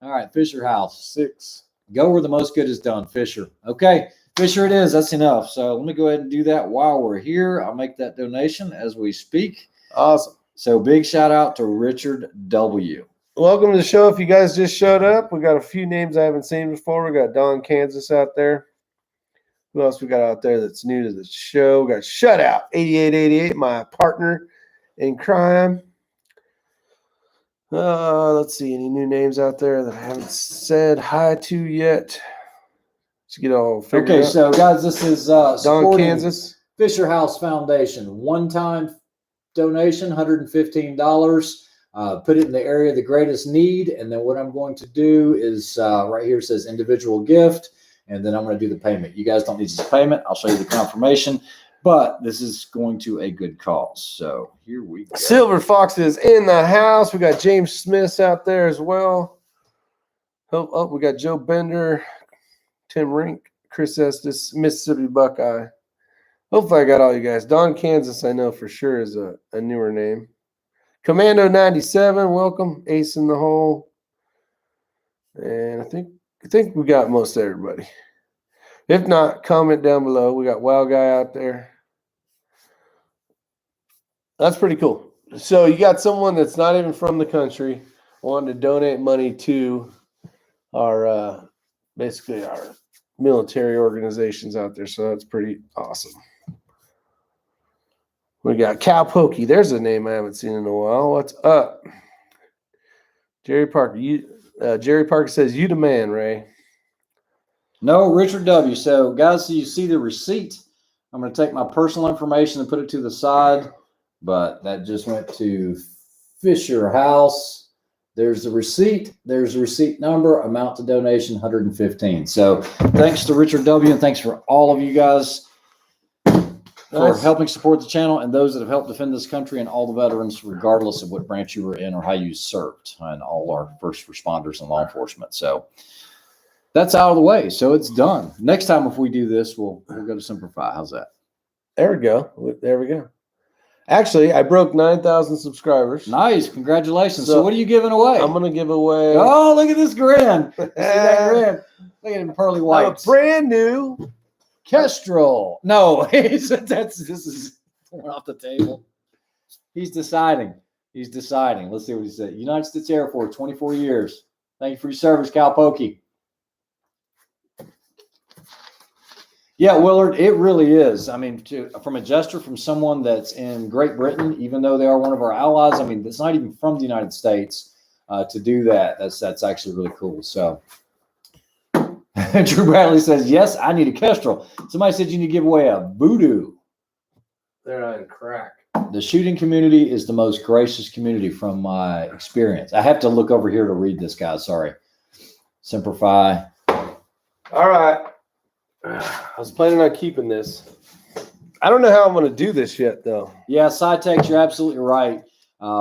All right, Fisher House. 6. Go where the most good is done, Fisher. Okay, Fisher it is. That's enough. So let me go ahead and do that while we're here. I'll make that donation as we speak. Awesome. So big shout out to Richard W. Welcome to the show. If you guys just showed up, we got a few names I haven't seen before. We got Don, Kansas out there. Who else we got out there that's new to the show? We got Shutout 8888, my partner in crime. Let's see, any new names out there that I haven't said hi to yet? Let's get all figured out. Okay, so guys, this is Don, Kansas. Fisher House Foundation. One-time donation, $115. Put it in the area of the greatest need. And then what I'm going to do is right here it says individual gift. And then I'm going to do the payment. You guys don't need this payment. I'll show you the confirmation. But this is going to a good cause. So here we go. Silver Fox is in the house. We got James Smith out there as well. Oh, we got Joe Bender, Tim Rink, Chris Estes, Mississippi Buckeye. Hopefully I got all you guys. Don, Kansas, I know for sure is a newer name. Commando 97, welcome. Ace in the hole. And I think we got most everybody. If not, comment down below. We got Wow Guy out there. That's pretty cool. So you got someone that's not even from the country wanting to donate money to our basically our military organizations out there. So that's pretty awesome. We got Cal Pokey. There's a name I haven't seen in a while. What's up? Jerry Parker. Jerry Parker says, "You the man, Ray." No, Richard W. So, guys, so you see the receipt. I'm going to take my personal information and put it to the side, but that just went to Fisher House. There's the receipt. There's the receipt number. Amount to donation, $115. So, thanks to Richard W. and thanks for all of you guys for helping support the channel and those that have helped defend this country and all the veterans, regardless of what branch you were in or how you served, and all our first responders and law enforcement. So that's out of the way. So it's done. Next time, if we do this, we'll go to Semper Fi. How's that? There we go. There we go. Actually, I broke 9,000 subscribers. Nice. Congratulations. So what are you giving away? I'm going to give away. Oh, look at this grin. See that grin? Look at him, pearly white. A brand new Kestrel. No, this is going off the table. He's deciding. Let's see what he said. United States Air Force, 24 years. Thank you for your service, Cal Pokey. Yeah, Willard, it really is. I mean, from a gesture from someone that's in Great Britain, even though they are one of our allies, I mean, it's not even from the United States to do that. That's actually really cool. So Drew Bradley says, yes, I need a Kestrel. Somebody said you need to give away a Voodoo. They're not in crack. The shooting community is the most gracious community from my experience. I have to look over here to read this, guys. Sorry. Simplify. All right. I was planning on keeping this. I don't know how I'm going to do this yet, though. Yeah, side text, you're absolutely right.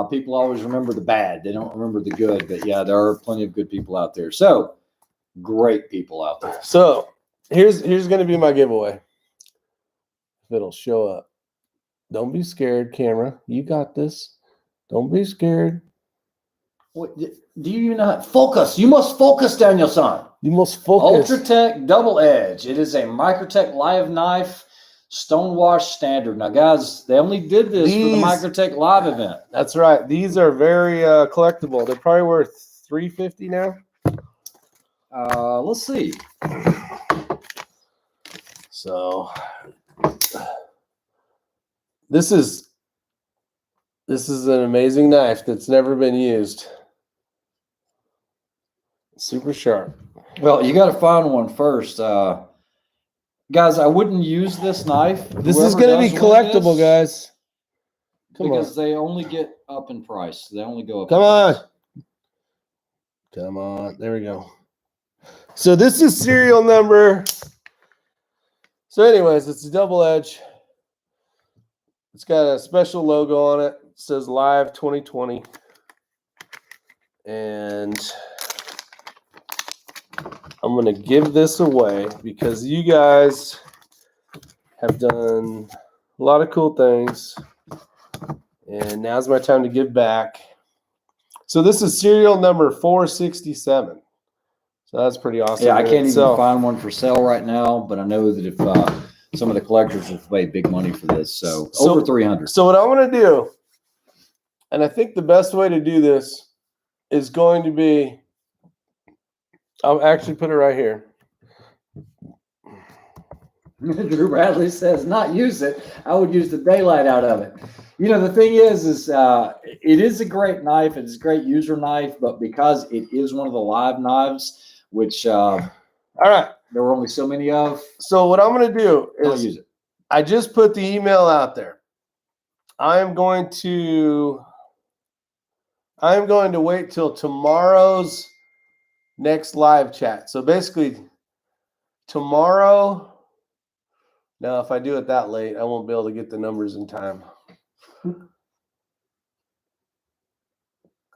People always remember the bad. They don't remember the good. But yeah, there are plenty of good people out there. So great people out there. So here's going to be my giveaway. If it'll show up. Don't be scared, camera. You got this. Don't be scared. What, do you not focus? You must focus, Daniel-san. You must focus. Ultratech Double Edge. It is a Microtech live knife, stonewash standard. Now, guys, they only did this for the Microtech live event. That's right. These are very collectible. They're probably worth $350 now. Let's see. So this is an amazing knife that's never been used. Super sharp. Well, you got to find one first. Guys, I wouldn't use this knife. This is going to be collectible, guys. Because they only get up in price. They only go up. Come on. Come on. There we go. So this is serial number. So anyways, it's a double edge. It's got a special logo on it. It says Live 2020. And I'm going to give this away because you guys have done a lot of cool things. And now's my time to give back. So this is serial number 467. So that's pretty awesome. Yeah, I can't even find one for sale right now, but I know that if some of the collectors will pay big money for this, so over 300. So what I'm going to do, and I think the best way to do this is going to be, I'll actually put it right here. Drew Bradley says, not use it. I would use the daylight out of it. You know, the thing is it is a great knife. It's a great user knife, but because it is one of the live knives, which all right, there were only so many of. So what I'm going to do is use it. I just put the email out there. I'm going to wait till tomorrow's next live chat. So basically tomorrow. Now, if I do it that late, I won't be able to get the numbers in time.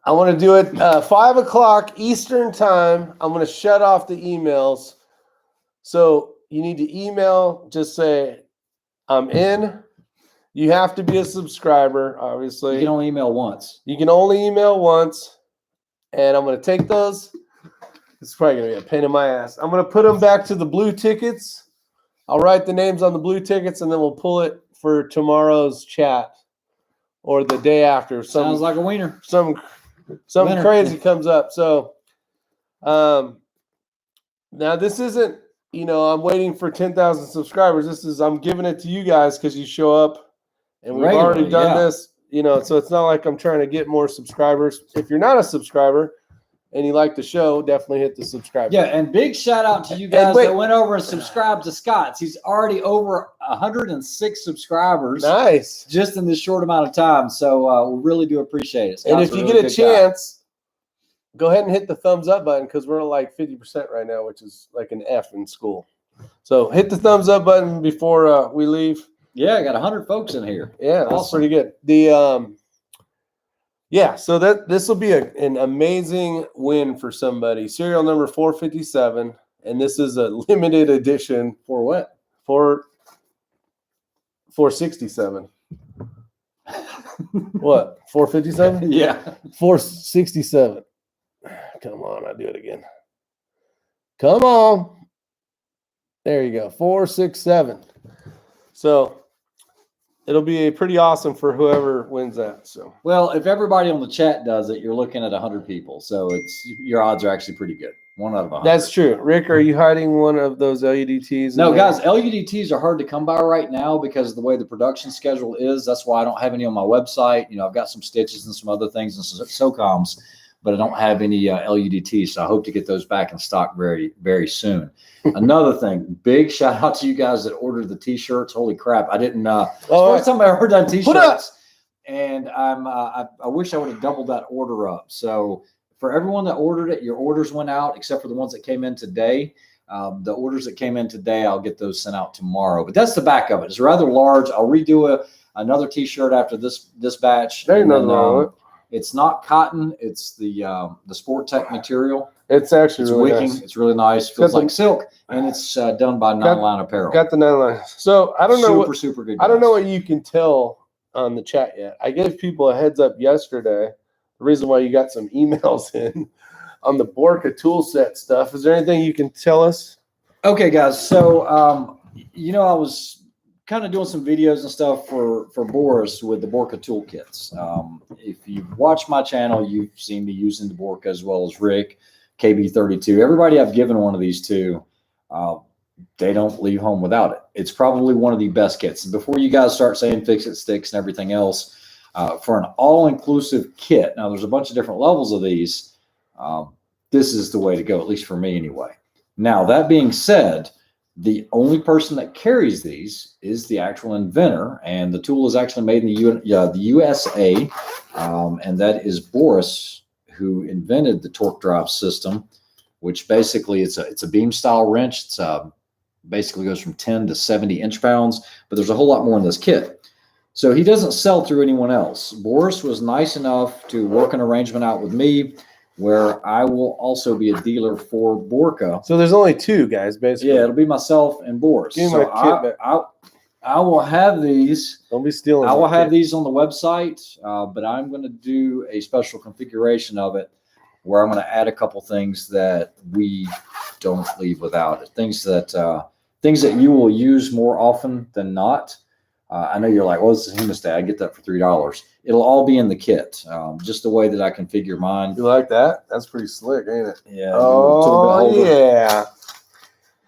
I want to do it 5 o'clock Eastern time. I'm going to shut off the emails. So you need to email, just say, I'm in. You have to be a subscriber, obviously. You can only email once. You can only email once. And I'm going to take those. It's probably going to be a pain in my ass. I'm going to put them back to the blue tickets. I'll write the names on the blue tickets, and then we'll pull it for tomorrow's chat or the day after. Sounds like a wiener. Something crazy comes up. So now this isn't, I'm waiting for 10,000 subscribers. I'm giving it to you guys because you show up, and we've already done this. So it's not like I'm trying to get more subscribers. If you're not a subscriber and you like the show, definitely hit the subscribe button. Yeah, and big shout out to you guys that went over and subscribed to Scott's. He's already over 106 subscribers. Nice. Just in this short amount of time. So we really do appreciate it. Scott's and if you get a chance, go ahead and hit the thumbs up button because we're like 50% right now, which is like an F in school. So hit the thumbs up button before we leave. Yeah, I got 100 folks in here. Yeah, that's pretty good. So this will be an amazing win for somebody. Serial number 457, and this is a limited edition. For what? For 467. What? 457? Yeah. 467. Come on, I'll do it again. Come on. There you go. 467. So it'll be pretty awesome for whoever wins that. So, well, if everybody on the chat does it, you're looking at 100 people. So your odds are actually pretty good. 1 out of 100. That's true. Rick, are you hiding one of those LUDTs? No, guys, LUDTs are hard to come by right now because of the way the production schedule is. That's why I don't have any on my website. I've got some stitches and some other things and some SOCOMs, but I don't have any LUDTs. So I hope to get those back in stock very, very soon. Another thing, big shout out to you guys that ordered the T-shirts. Holy crap. I didn't, first time I ever done T-shirts. and I wish I would have doubled that order up. So for everyone that ordered it, your orders went out except for the ones that came in today. The orders that came in today, I'll get those sent out tomorrow. But that's the back of it. It's rather large. I'll redo another T-shirt after this batch. There ain't nothing wrong with it. It's not cotton. It's the Sport Tech material. It's actually really wicking. nice. It's really nice. Feels like silk, and it's done by Nine Line Apparel. Got the 9 line. So I don't know super good. I don't know what you can tell on the chat yet. I gave people a heads up yesterday. The reason why you got some emails in on the Borka tool set stuff. Is there anything you can tell us? Okay, guys. So I was kind of doing some videos and stuff for Boris with the Borka toolkits. If you've watched my channel, you've seen me using the Borka as well as Rick, KB32. Everybody I've given one of these to, they don't leave home without it. It's probably one of the best kits. And before you guys start saying fix it sticks and everything else, for an all-inclusive kit, now there's a bunch of different levels of these. This is the way to go, at least for me anyway. Now, that being said, the only person that carries these is the actual inventor, and the tool is actually made in the USA, and that is Boris, who invented the torque drive system, which basically it's a beam style wrench. It's basically goes from 10 to 70 inch-pounds, but there's a whole lot more in this kit. So he doesn't sell through anyone else. Boris was nice enough to work an arrangement out with me where I will also be a dealer for Borka. So there's only 2 guys, basically. Yeah, it'll be myself and Boris. Give me my kit back. I will have these. Don't be stealing. I will have these on the website, but I'm going to do a special configuration of it where I'm going to add a couple things that we don't leave without. Things that you will use more often than not. I know you're like, well, this is hemostat. I get that for $3. It'll all be in the kit. Just the way that I configure mine. You like that? That's pretty slick, ain't it? Yeah. Oh, yeah.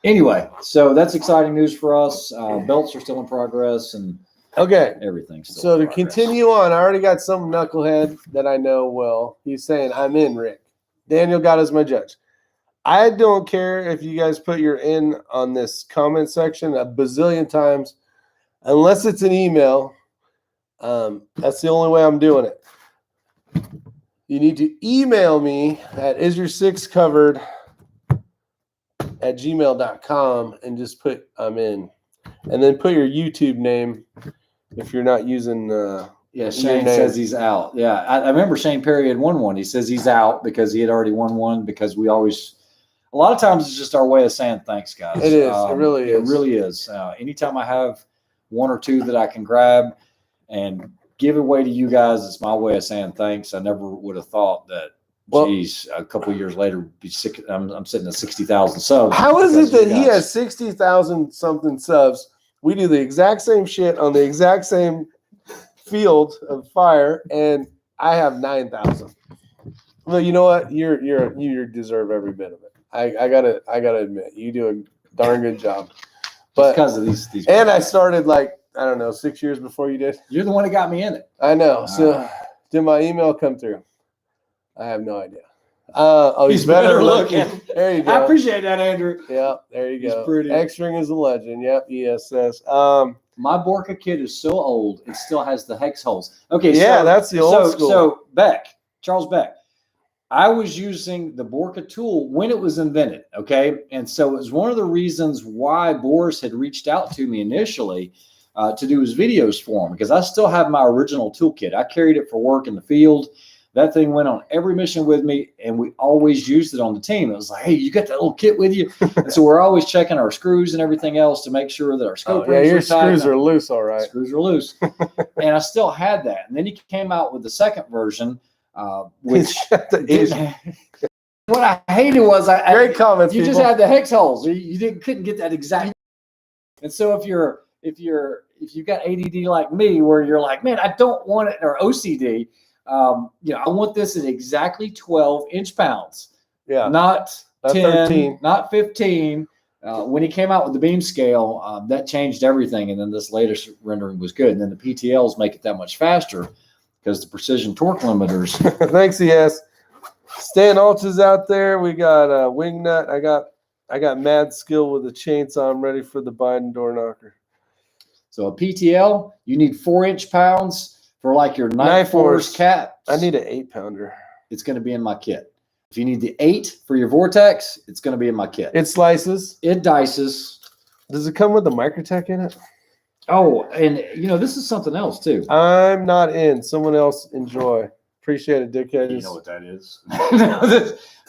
Anyway, so that's exciting news for us. Belts are still in progress, and everything's still So in to progress. continue on, I already got some knucklehead that I know well. He's saying, I'm in, Rick. Daniel got as my judge. I don't care if you guys put your in on this comment section a bazillion times. Unless it's an email, that's the only way I'm doing it. You need to email me at Isyour6covered@gmail.com and just put I'm in. And then put your YouTube name if you're not using Shane says he's out. Yeah, I remember Shane Perry had won one. He says he's out because he had already won one, because we always – a lot of times it's just our way of saying thanks, guys. It is. It really is. It really is. Anytime I have one or two that I can grab and give away to you guys, it's my way of saying thanks. I never would have thought that, a couple of years later, I'm sitting at 60,000 subs. How is it that he has 60,000 something subs? We do the exact same shit on the exact same field of fire, and I have 9,000. Well, you know what? You deserve every bit of it. I gotta admit, you do a darn good job. But because of these and I started 6 years before you did. You're the one that got me in it. I know. So did my email come through? I have no idea. He's better looking. There you go. I appreciate that, Andrew. Yeah, there you go. He's pretty. X-Ring is a legend. Yep, ESS. My Borka kit is so old, it still has the hex holes. Okay, yeah, that's the old school. So Charles Beck, I was using the Borka tool when it was invented, okay? And so it was one of the reasons why Boris had reached out to me initially to do his videos for him, because I still have my original toolkit. I carried it for work in the field. That thing went on every mission with me, and we always used it on the team. It was like, hey, you got that little kit with you? And so we're always checking our screws and everything else to make sure that our scope rings your are tight. screws are loose, all right. Screws are loose. And I still had that. And then he came out with the second version, which what I hated was great comments. You just had the hex holes. You couldn't get that exact. And so if you've got ADD like me, where you're like, man, I don't want it, or OCD. I want this at exactly 12 inch-pounds. Yeah. Not 10, 13. Not 15. When he came out with the beam scale, that changed everything. And then this latest rendering was good. And then the PTLs make it that much faster because the precision torque limiters. Thanks, ES. Stan Alta's out there. We got Wingnut. I got mad skill with a chainsaw. I'm ready for the Biden door knocker. So a PTL, you need 4 inch-pounds. For like your Knife Knife Force Force. caps, I need an 8-pounder. it's going to be in my kit. If you need the 8 for your Vortex, it's going to be in my kit. It slices. It dices. Does it come with the Microtech in it? Oh, and this is something else too. I'm not in. Someone else enjoy. Appreciate it, dickhead. You know what that is?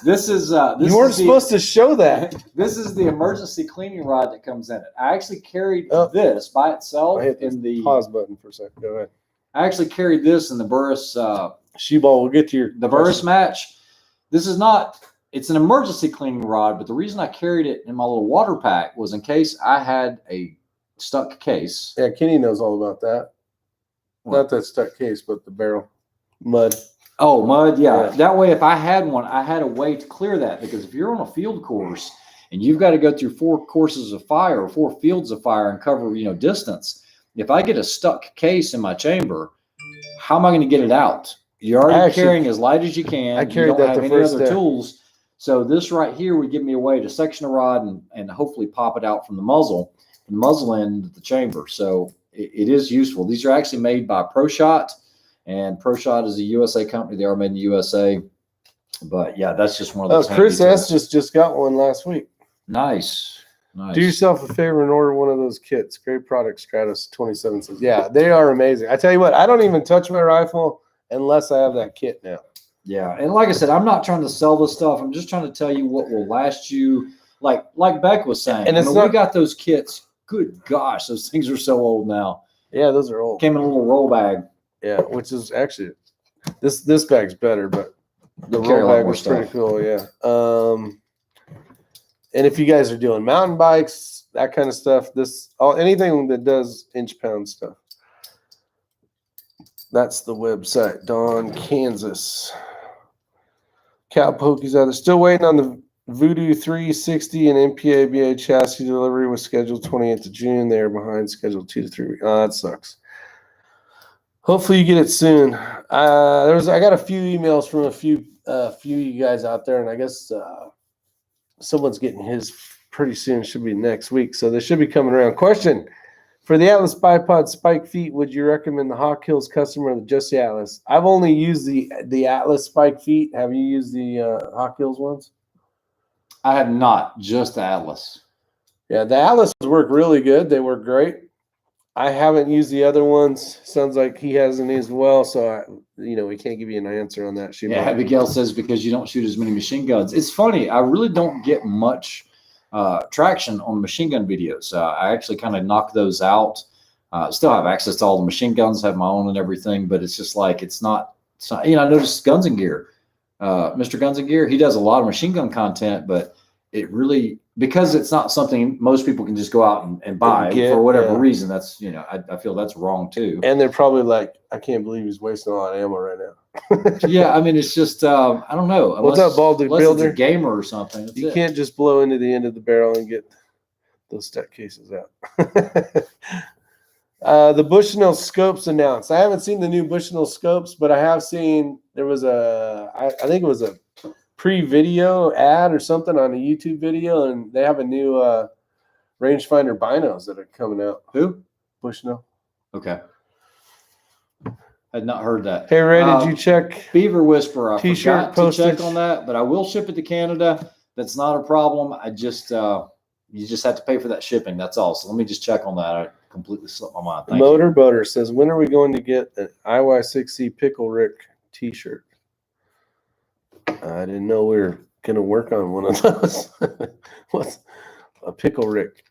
This is You weren't supposed to show that. This is the emergency cleaning rod that comes in it. I actually carried Oh. this by itself I hit in the pause button for a second. Go ahead. I actually carried this in the Burris She-ball, we'll get to your the Burris match. This is not, it's an emergency cleaning rod, but the reason I carried it in my little water pack was in case I had a stuck case. Yeah, Kenny knows all about that. What? Not that stuck case, but the barrel. Mud. Oh, mud, yeah. Yeah. That way, if I had one, I had a way to clear that, because if you're on a field course and you've got to go through 4 courses of fire or 4 fields of fire and cover, distance, if I get a stuck case in my chamber, how am I going to get it out? You're already carrying as light as you can. I carried you don't that have the any first other day. tools. So this right here would give me a way to section a rod and hopefully pop it out from the muzzle end of the chamber. So it is useful. These are actually made by ProShot, and ProShot is a USA company. They are made in the USA. But yeah, that's just one of those. Chris handy S. tools. just got one last week. Nice. Do yourself a favor and order one of those kits. Great product, Stratus 27 says. Yeah, they are amazing. I tell you what, I don't even touch my rifle unless I have that kit now. Yeah, and like I said, I'm not trying to sell this stuff. I'm just trying to tell you what will last you. Like Beck was saying, And it's we got those kits. Good gosh, those things are so old now. Yeah, those are old. Came in a little roll bag. Yeah, which is actually this bag's better, but the Carry a roll lot bag more was pretty stuff. cool. Yeah. And if you guys are doing mountain bikes, that kind of stuff, anything that does inch-pound stuff. That's the website. Dawn, Kansas. Cow Pokies out there. Still waiting on the Voodoo 360 and MPABA chassis delivery was scheduled 28th of June. They are behind schedule 2 to 3 weeks. Oh, that sucks. Hopefully you get it soon. I got a few emails from a few of you guys out there, and I guess someone's getting his pretty soon. Should be next week, so they should be coming around. Question: for the Atlas bipod spike feet, would you recommend the Hawk Hills custom or just the Atlas? I've only used the Atlas spike feet. Have you used the Hawk Hills ones? I have not, just the Atlas. Yeah, the Atlas work really good. They work great. I haven't used the other ones. Sounds like he hasn't as well, so we can't give you an answer on that. Yeah, Abigail says because you don't shoot as many machine guns. It's funny. I really don't get much traction on machine gun videos. I actually kind of knock those out. Still have access to all the machine guns, have my own and everything, but it's just like it's not. I noticed Guns and Gear, Mr. Guns and Gear. He does a lot of machine gun content, but it really, because it's not something most people can just go out and buy for whatever reason. That's I feel that's wrong too. And they're probably like, I can't believe he's wasting a lot of ammo right now. Yeah, I mean it's just I don't know. What's up, Baldy Builder? It's a gamer or something. That's you it. Can't just blow into the end of the barrel and get those stack cases out. The Bushnell scopes announced. I haven't seen the new Bushnell scopes, but I have seen there was I think it was a pre-video ad or something on a YouTube video, and they have a new rangefinder binos that are coming out. Who? Bushnell. Okay. Had not heard that. Hey Ray, did you check Beaver Whisperer? I T-shirt forgot to check postage? on that, but I will ship it to Canada. That's not a problem. I just you just have to pay for that shipping. That's all. So let me just check on that. I completely slipped my mind. Thank you. Motor Boater says, when are we going to get an IY6C Pickle Rick t-shirt? I didn't know we were going to work on one of those. What's a Pickle Rick?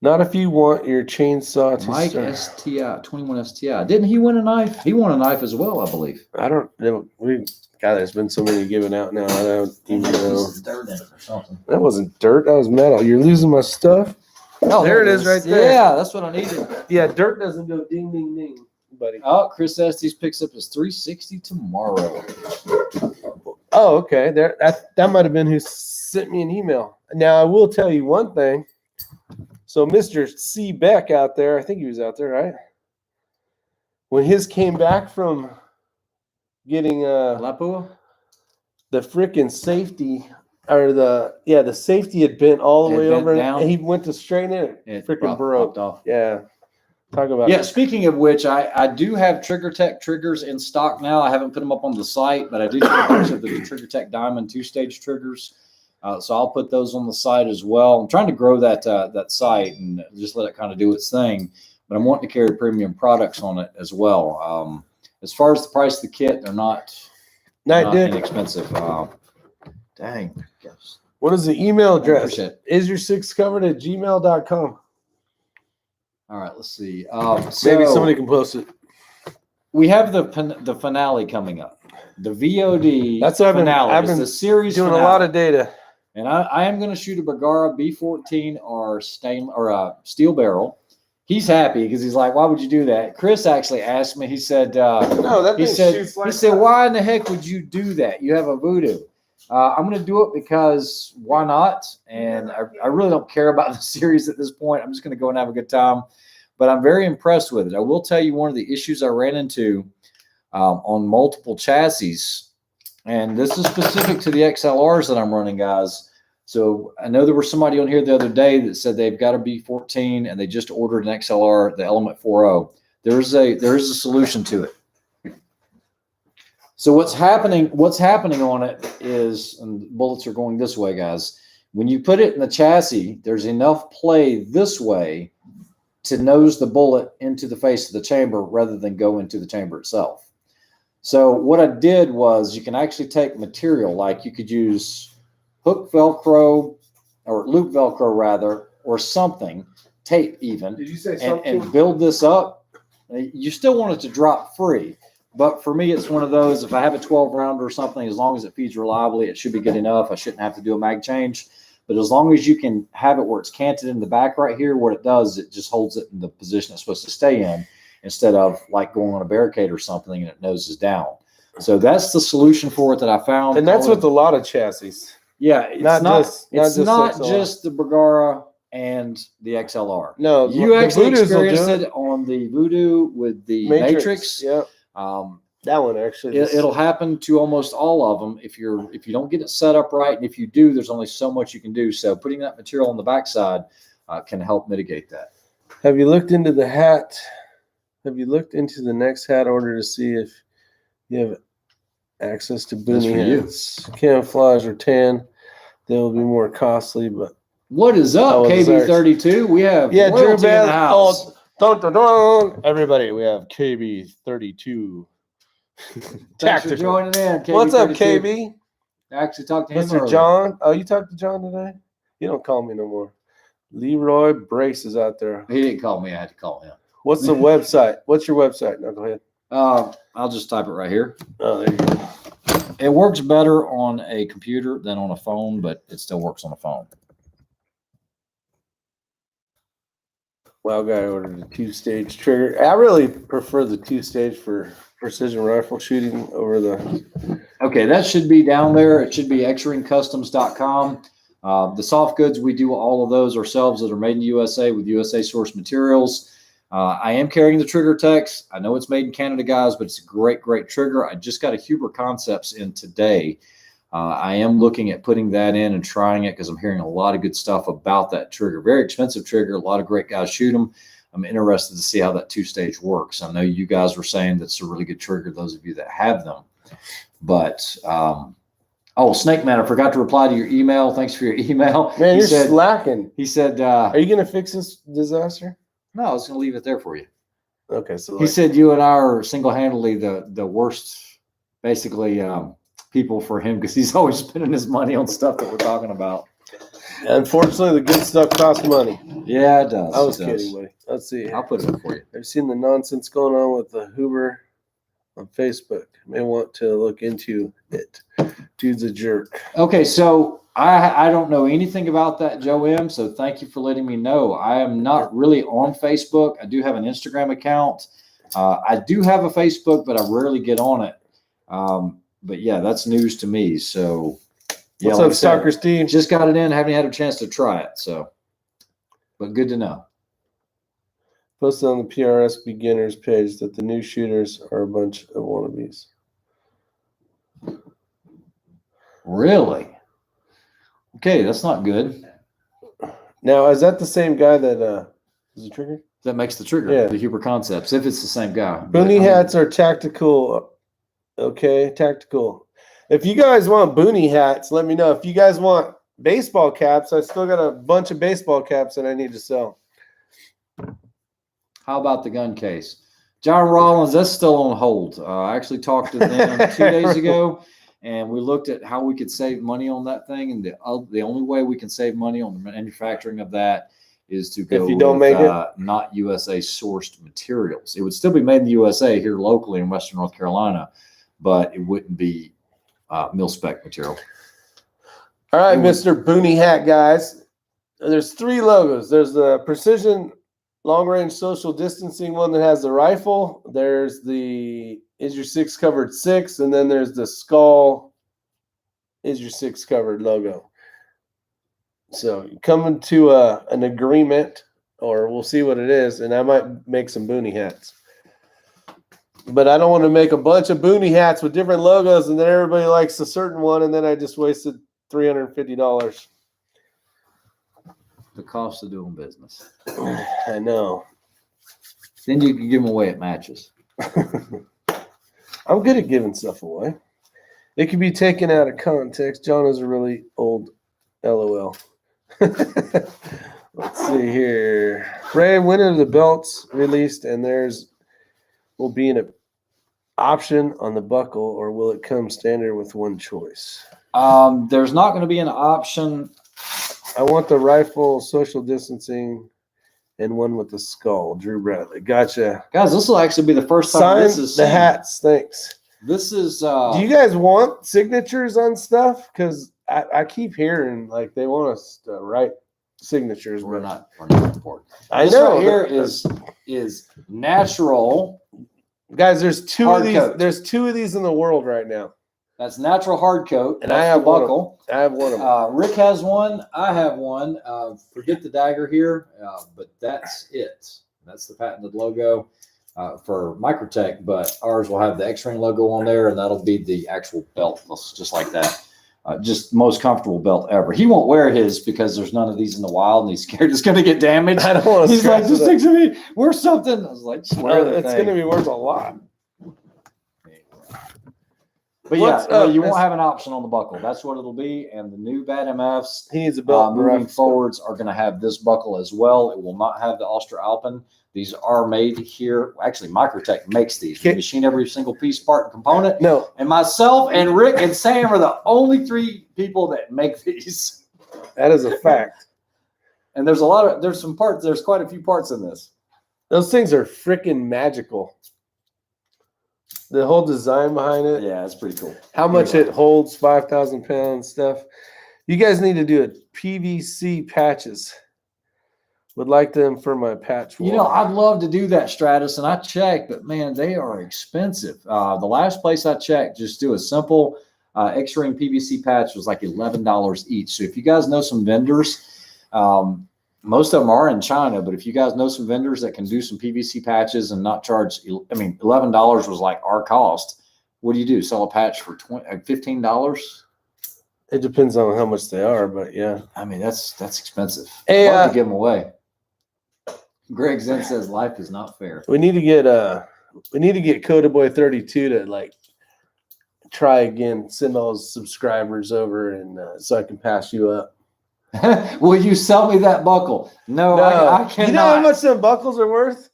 Not if you want your chainsaw to Mike start. STI 21 STI. Didn't he win a knife? He won a knife as well, I believe. I don't know. God, there's been so many given out now. I don't even know. Dirt in it or something. That wasn't dirt. That was metal. You're losing my stuff. Oh, there it is right there. Yeah, that's what I needed. Yeah, dirt doesn't go ding, ding, ding, buddy. Oh, Chris Estes picks up his 360 tomorrow. Oh, okay. That might have been who sent me an email. Now, I will tell you one thing. So Mr. C. Beck out there, I think he was out there, right? When his came back from getting Lapua? the freaking safety, or the safety had bent all the It way bent over, down? and he went to straighten it. It Freaking broke popped off. Yeah. Talk about Yeah, it. speaking of which, I do have Trigger Tech triggers in stock now. I haven't put them up on the site, but I do get a bunch of the Trigger Tech Diamond 2-stage triggers. So I'll put those on the site as well. I'm trying to grow that site and just let it kind of do its thing. But I'm wanting to carry premium products on it as well. As far as the price of the kit, they're not inexpensive. Dang. Yes. What is the email address? Isyour6covered@gmail.com. All right, let's see. Maybe somebody can post it. We have the finale coming up. The VOD That's what finale. I've been the series doing finale. a lot of data. And I am going to shoot a Bergara B14 or steel barrel. He's happy because he's like, why would you do that? Chris actually asked me. He said, no, that he thing said, shoots like he said, that. why in the heck would you do that? You have a Voodoo. I'm going to do it because why not? And I really don't care about the series at this point. I'm just going to go and have a good time. But I'm very impressed with it. I will tell you one of the issues I ran into on multiple chassis, and this is specific to the XLRs that I'm running, guys. So I know there was somebody on here the other day that said they've got a B14 and they just ordered an XLR, the Element 4.0. There is a solution to it. So what's happening on it is, and the bullets are going this way, guys. When you put it in the chassis, there's enough play this way to nose the bullet into the face of the chamber rather than go into the chamber itself. So what I did was you can actually take material, like you could use hook Velcro or loop Velcro rather, or something, tape even. Did you say something? And build this up. You still want it to drop free. But for me, it's one of those, if I have a 12 round or something, as long as it feeds reliably, it should be good enough. I shouldn't have to do a mag change. But as long as you can have it where it's canted in the back right here, what it does, it just holds it in the position it's supposed to stay in instead of like going on a barricade or something and it noses down. So that's the solution for it that I found. And that's with a lot of chassis. Yeah, it's not not just the Bergara and the XLR. No, you actually experienced it on the Voodoo with the Matrix. Yeah. That one actually. It'll happen to almost all of them if you don't get it set up right, and if you do, there's only so much you can do. So putting that material on the backside can help mitigate that. Have you looked into the hat? Have you looked into the next hat order to see if you have access to boomy hats? Camouflage or tan, they will be more costly. But what is up, KB32? We have Drew in the house. Everybody, we have KB32. Thanks for joining in, KB32. What's up, KB? I actually talked to him Mr. earlier. John. Oh, you talked to John today? You don't call me no more. Leroy Brace is out there. He didn't call me. I had to call him. What's the website? What's your website? No, go ahead. I'll just type it right here. Oh, there you go. It works better on a computer than on a phone, but it still works on a phone. Wow, guy ordered a 2-stage trigger. I really prefer the 2-stage for precision rifle shooting over the. Okay, that should be down there. It should be xringcustoms.com. The soft goods, we do all of those ourselves that are made in the USA with USA source materials. I am carrying the Trigger Techs. I know it's made in Canada, guys, but it's a great, great trigger. I just got a Huber Concepts in today. I am looking at putting that in and trying it because I'm hearing a lot of good stuff about that trigger. Very expensive trigger. A lot of great guys shoot them. I'm interested to see how that 2-stage works. I know you guys were saying that's a really good trigger, those of you that have them. But, Snake Man, I forgot to reply to your email. Thanks for your email. Man, you're slacking. He said, are you going to fix this disaster? No, I was going to leave it there for you. Okay. So he said you and I are single-handedly the worst, basically, people for him because he's always spending his money on stuff that we're talking about. Unfortunately, the good stuff costs money. Yeah, it does. I was kidding, buddy. Let's see. I'll put it up for you. I've seen the nonsense going on with the Huber on Facebook. May want to look into it. Dude's a jerk. Okay, so I don't know anything about that, Joe M. So thank you for letting me know. I am not really on Facebook. I do have an Instagram account. I do have a Facebook, but I rarely get on it. But yeah, that's news to me. So yeah, what's up, Stalker Steve? Just got it in. Haven't had a chance to try it. So, but good to know. Posted on the PRS beginners page that the new shooters are a bunch of wannabes. Really? Okay, that's not good. Now, is that the same guy that is a trigger? that makes the trigger. Yeah. The Huber Concepts, if it's the same guy. Boonie hats are tactical. Okay, tactical. If you guys want boonie hats, let me know. If you guys want baseball caps, I still got a bunch of baseball caps that I need to sell. How about the gun case? John Rollins, that's still on hold. I actually talked to them 2 days ago, and we looked at how we could save money on that thing. And the only way we can save money on the manufacturing of that is to go if you don't make it, not USA sourced materials. It would still be made in the USA here locally in Western North Carolina, but it wouldn't be mil-spec material. All right, Mr. Boonie Hat guys. There's 3 logos. There's the Precision long-range social distancing one that has the rifle. There's the Isyour6covered 6, and then there's the skull Isyour6covered logo. So coming to an agreement, or we'll see what it is, and I might make some boonie hats. But I don't want to make a bunch of boonie hats with different logos, and then everybody likes a certain one, and then I just wasted $350. The cost of doing business. I know. Then you can give them away at matches. I'm good at giving stuff away. It can be taken out of context. John is a really old LOL. Let's see here. Ray, when are the belts released? And will be an option on the buckle, or will it come standard with one choice? There's not going to be an option. I want the rifle, social distancing, and one with the skull. Drew Bradley. Gotcha. Guys, this will actually be the first time Sign this is the hats. Thanks. This is do you guys want signatures on stuff? Because I keep hearing like they want us to write signatures. we're but not important. I This know. right here is natural. Guys, there's two hard of these. coat. There's 2 of these in the world right now. That's natural hard coat. And That's I have the one. buckle. I have one of them. Rick has one. I have one. Forget the dagger here, but that's it. That's the patented logo for Microtech, but ours will have the X-Ring logo on there, and that'll be the actual belt, just like that. Just most comfortable belt ever. He won't wear his because there's none of these in the wild, and he's scared it's going to get damaged. I don't want to. He's like, just think to me, wear something. I was like, just wear the It's thing. going to be worth a lot. But What's yeah, up, you won't Miss- have an option on the buckle. That's what it'll be. And the new Bad MFs He needs a belt. and a moving rifle. forwards are going to have this buckle as well. It will not have the Austria Alpen. These are made here. Actually, Microtech makes these. We Okay. machine every single piece, part, and component. No, And myself and Rick and Sam are the only 3 people that make these. that is a fact. And there's some parts. There's quite a few parts in this. Those things are freaking magical. The whole design behind it. Yeah, it's pretty cool. How much it holds, 5,000 pounds stuff. You guys need to do it. PVC patches. Would like them for my patch wall. You know, I'd love to do that, Stratus, and I checked, but man, they are expensive. The last place I checked, just do a simple X-Ring PVC patch was like $11 each. So if you guys know some vendors, most of them are in China, but if you guys know some vendors that can do some PVC patches and not charge, $11 was like our cost. What do you do? Sell a patch for $15? It depends on how much they are, but yeah. I mean, that's expensive. Hey, I'd love to give them away. Greg Zen says life is not fair. We need to get Coda Boy 32 to like try again, send all his subscribers over, and so I can pass you up. Will you sell me that buckle? No, I cannot. You know how much them buckles are worth?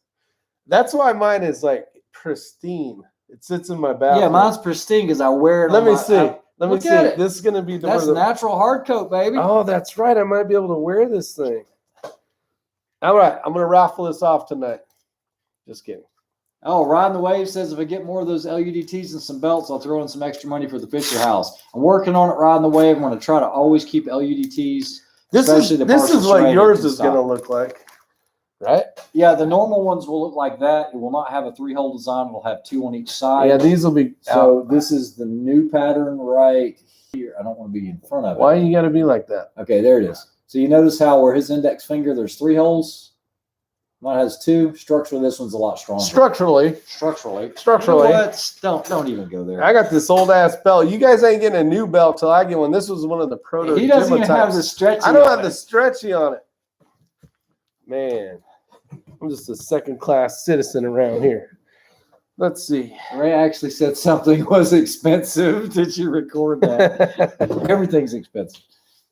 That's why mine is like pristine. It sits in my bathroom. Yeah, mine's pristine because I wear it. Let me see. Let me look see. at it. This is gonna be That's natural hard coat, baby. Oh, that's right. I might be able to wear this thing. All right, I'm gonna raffle this off tonight. Just kidding. Oh, Riding the Wave says if I get more of those LUDTs and some belts, I'll throw in some extra money for the Fisher House. I'm working on it, Riding the Wave. I'm going to try to always keep LUDTs. This especially the is partial what shredded yours in is stock. gonna look like, right? Yeah, the normal ones will look like that. It will not have a 3-hole design. It'll have 2 on each side. Yeah, these will be. So this is the new pattern right here. I don't want to be in front of it. Why you got to be like that? Okay, there it is. So you notice how where his index finger, there's 3 holes. Mine has 2. Structurally, this one's a lot stronger. Structurally, Structurally. Structurally. You know what? Don't even go there. I got this old ass belt. You guys ain't getting a new belt till I get one. This was one of the proto. He doesn't even have types. the stretchy. I don't on have it. the stretchy on it. Man, I'm just a second-class citizen around here. Let's see. Ray actually said something was expensive. Did you record that? Everything's expensive.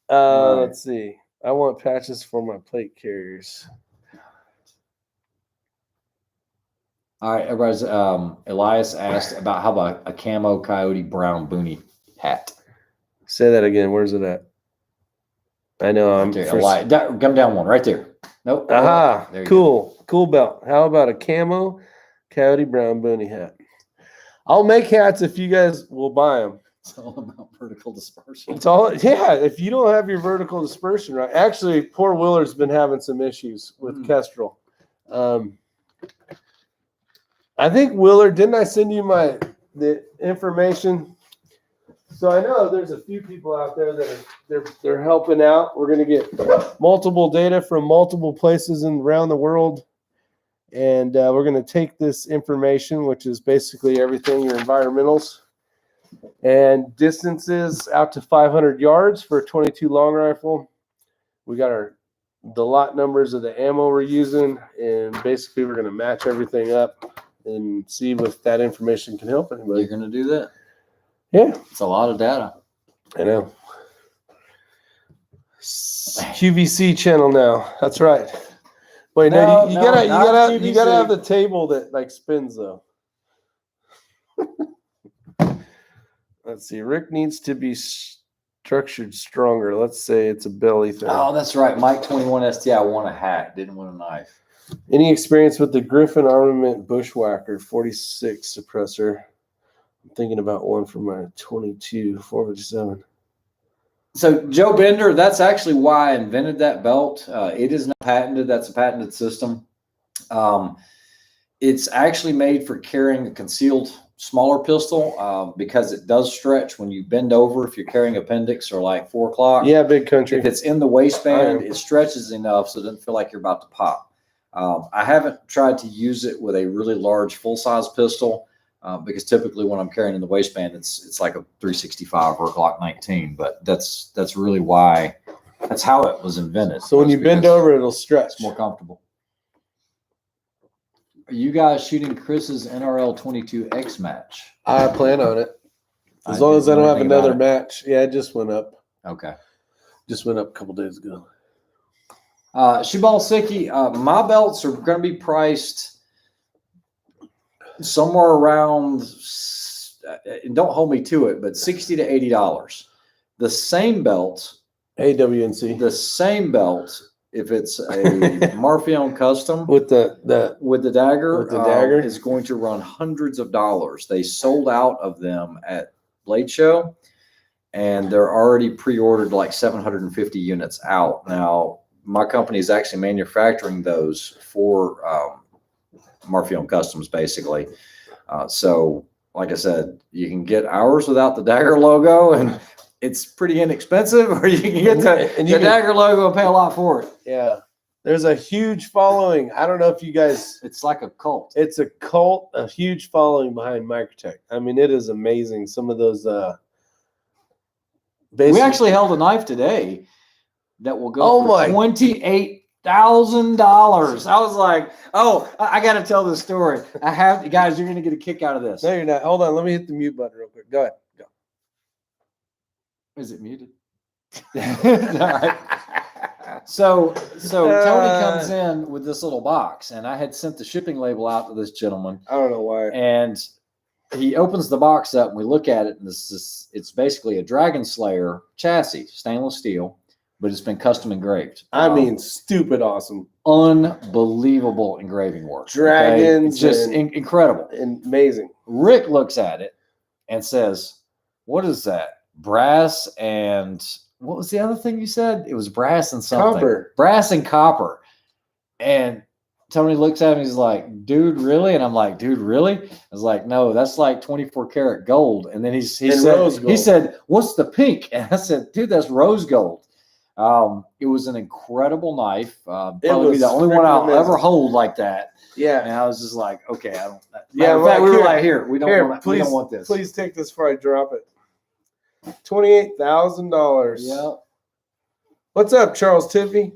Right. Let's see. I want patches for my plate carriers. All right, everybody's. Elias asked about how about a camo coyote brown boonie hat. Say that again. Where's it at? I know I'm. Come down one right there. Nope. Aha! There you Cool. Go. Cool belt. How about a camo coyote brown boonie hat? I'll make hats if you guys will buy them. It's all about vertical dispersion. It's all, yeah. If you don't have your vertical dispersion right, actually, poor Willard's been having some issues with Kestrel. I think Willard, didn't I send you the information? So I know there's a few people out there that they're helping out. We're going to get multiple data from multiple places around the world, and we're going to take this information, which is basically everything, your environmentals, and distances out to 500 yards for a 22 long rifle. We got the lot numbers of the ammo we're using, and basically we're going to match everything up and see if that information can help anybody. You're going to do that? Yeah. It's a lot of data. I know. QVC channel now. That's right. Wait, no, you gotta have the table that like spins though. Let's see. Rick needs to be structured stronger. Let's say it's a belly thing. Oh, that's right. Mike 21 STI won a hat, didn't win a knife. Any experience with the Griffin Armament Bushwhacker 46 suppressor? I'm thinking about one for my 22 457. So Joe Bender, that's actually why I invented that belt. It is not patented. That's a patented system. It's actually made for carrying a concealed smaller pistol because it does stretch when you bend over. If you're carrying appendix or like 4 o'clock. Yeah, big country. If it's in the waistband, it stretches enough so it doesn't feel like you're about to pop. I haven't tried to use it with a really large full-size pistol because typically when I'm carrying in the waistband, it's like a 365 or a Glock 19. But that's really why, that's how it was invented. So when you bend over, it'll stretch. It's more comfortable. Are you guys shooting Chris's NRL 22X match? I plan on it. As long as I don't have another match. Yeah, it just went up. Okay. Just went up a couple days ago. Shibal Siki, my belts are going to be priced somewhere around, don't hold me to it, but $60 to $80. The same belt, AWNC. The same belt, if it's a Marfion custom with the dagger, is going to run hundreds of dollars. They sold out of them at Blade Show, and they're already pre-ordered like 750 units out. Now, my company is actually manufacturing those for Marfion Customs, basically. So, like I said, you can get ours without the dagger logo, and it's pretty inexpensive, or you can get the dagger logo and pay a lot for it. Yeah. There's a huge following. I don't know if you guys... It's like a cult. It's a cult, a huge following behind Microtech. I mean, it is amazing. Some of those... we actually held a knife today that will go for $28,000. I was like, oh, I got to tell this story. Guys, you're going to get a kick out of this. No, you're not. Hold on. Let me hit the mute button real quick. Go ahead. Go. Is it muted? All right. So Tony comes in with this little box, and I had sent the shipping label out to this gentleman. I don't know why. And he opens the box up, and we look at it, and it's basically a Dragon Slayer chassis, stainless steel, but it's been custom engraved. I mean, stupid awesome. Unbelievable engraving work. Dragons. It's just incredible. Amazing. Rick looks at it and says, what is that? Brass and what was the other thing you said? It was brass and something. Copper. Brass and copper. And Tony looks at me, he's like, dude, really? And I'm like, dude, really? I was like, no, that's like 24 karat gold. And then he said, what's the pink? And I said, dude, that's rose gold. It was an incredible knife. Probably the only one I'll ever hold like that. Yeah. And I was just like, okay, I don't. Yeah. In fact, we were like, we don't want this. Please take this before I drop it. $28,000. Yeah. What's up, Charles Tiffy?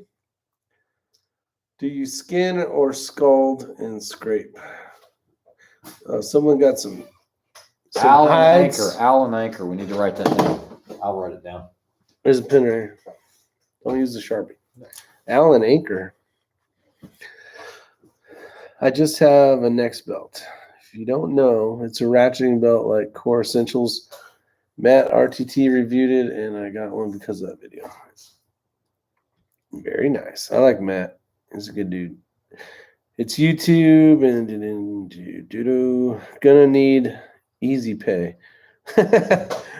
Do you skin or scald and scrape? Someone got some hides. Allen Anchor. We need to write that down. I'll write it down. There's a pin right here. Don't use the Sharpie. Allen Anchor. I just have a next belt. If you don't know, it's a ratcheting belt like Core Essentials. Matt RTT reviewed it, and I got one because of that video. Very nice. I like Matt. He's a good dude. It's YouTube and gonna need easy pay.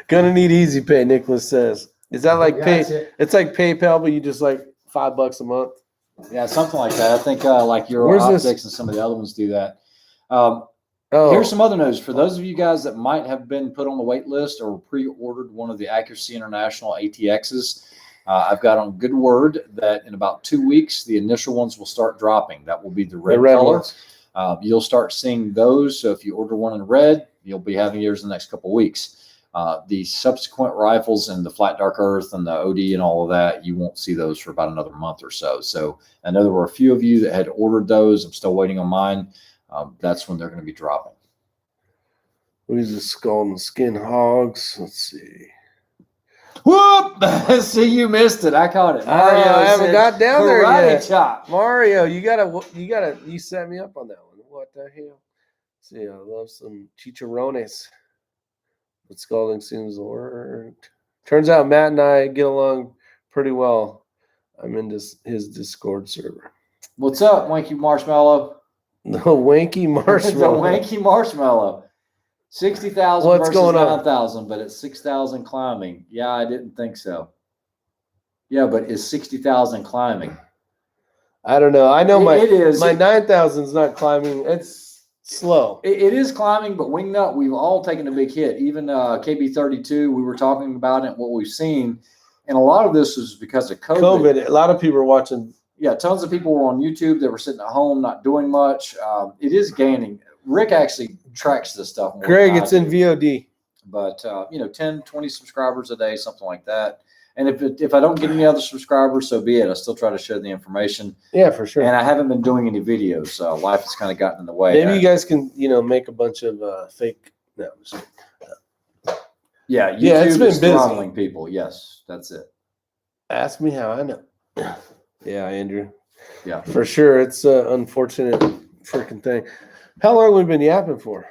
Gonna need easy pay, Nicholas says. Is that like pay? It's like PayPal, but you just like $5 a month. Yeah, something like that. I think like your optics and some of the other ones do that. Here's some other news for those of you guys that might have been put on the wait list or pre-ordered one of the Accuracy International ATXs. I've got on good word that in about 2 weeks, the initial ones will start dropping. That will be the red color. You'll start seeing those. So if you order one in red, you'll be having yours in the next couple of weeks. The subsequent rifles and the Flat Dark Earth and the OD and all of that, you won't see those for about another month or so. So I know there were a few of you that had ordered those. I'm still waiting on mine. That's when they're going to be dropping. Who's the skull and skin hogs? Let's see. Whoop! See, you missed it. I caught it. Mario, I haven't got down there yet. Chop. Mario, you set me up on that one. What the hell? See, I love some chicharrones. But scalding seems to work. Turns out Matt and I get along pretty well. I'm in his Discord server. What's up, Wanky Marshmallow? The Wanky Marshmallow. The Wanky Marshmallow. 60,000 What's versus going on? 9,000, but it's 6,000 climbing. Yeah, I didn't think so. Yeah, but is 60,000 climbing? I don't know. I know it is. My 9,000 is not climbing. It's slow. It is climbing, but Wingnut, we've all taken a big hit. Even KB32, we were talking about it, what we've seen. And a lot of this was because of COVID. A lot of people are watching. Yeah, tons of people were on YouTube. They were sitting at home, not doing much. It is gaining. Rick actually tracks this stuff more. Greg, it's in VOD. But, 10, 20 subscribers a day, something like that. And if I don't get any other subscribers, so be it. I still try to share the information. Yeah, for sure. And I haven't been doing any videos, so life has kind of gotten in the way. Maybe you guys can, make a bunch of fake. No, yeah, YouTube it's been is throttling people. Yes, that's it. Ask me how I know. Yeah, Andrew. Yeah, for sure. It's an unfortunate freaking thing. How long have we been yapping for?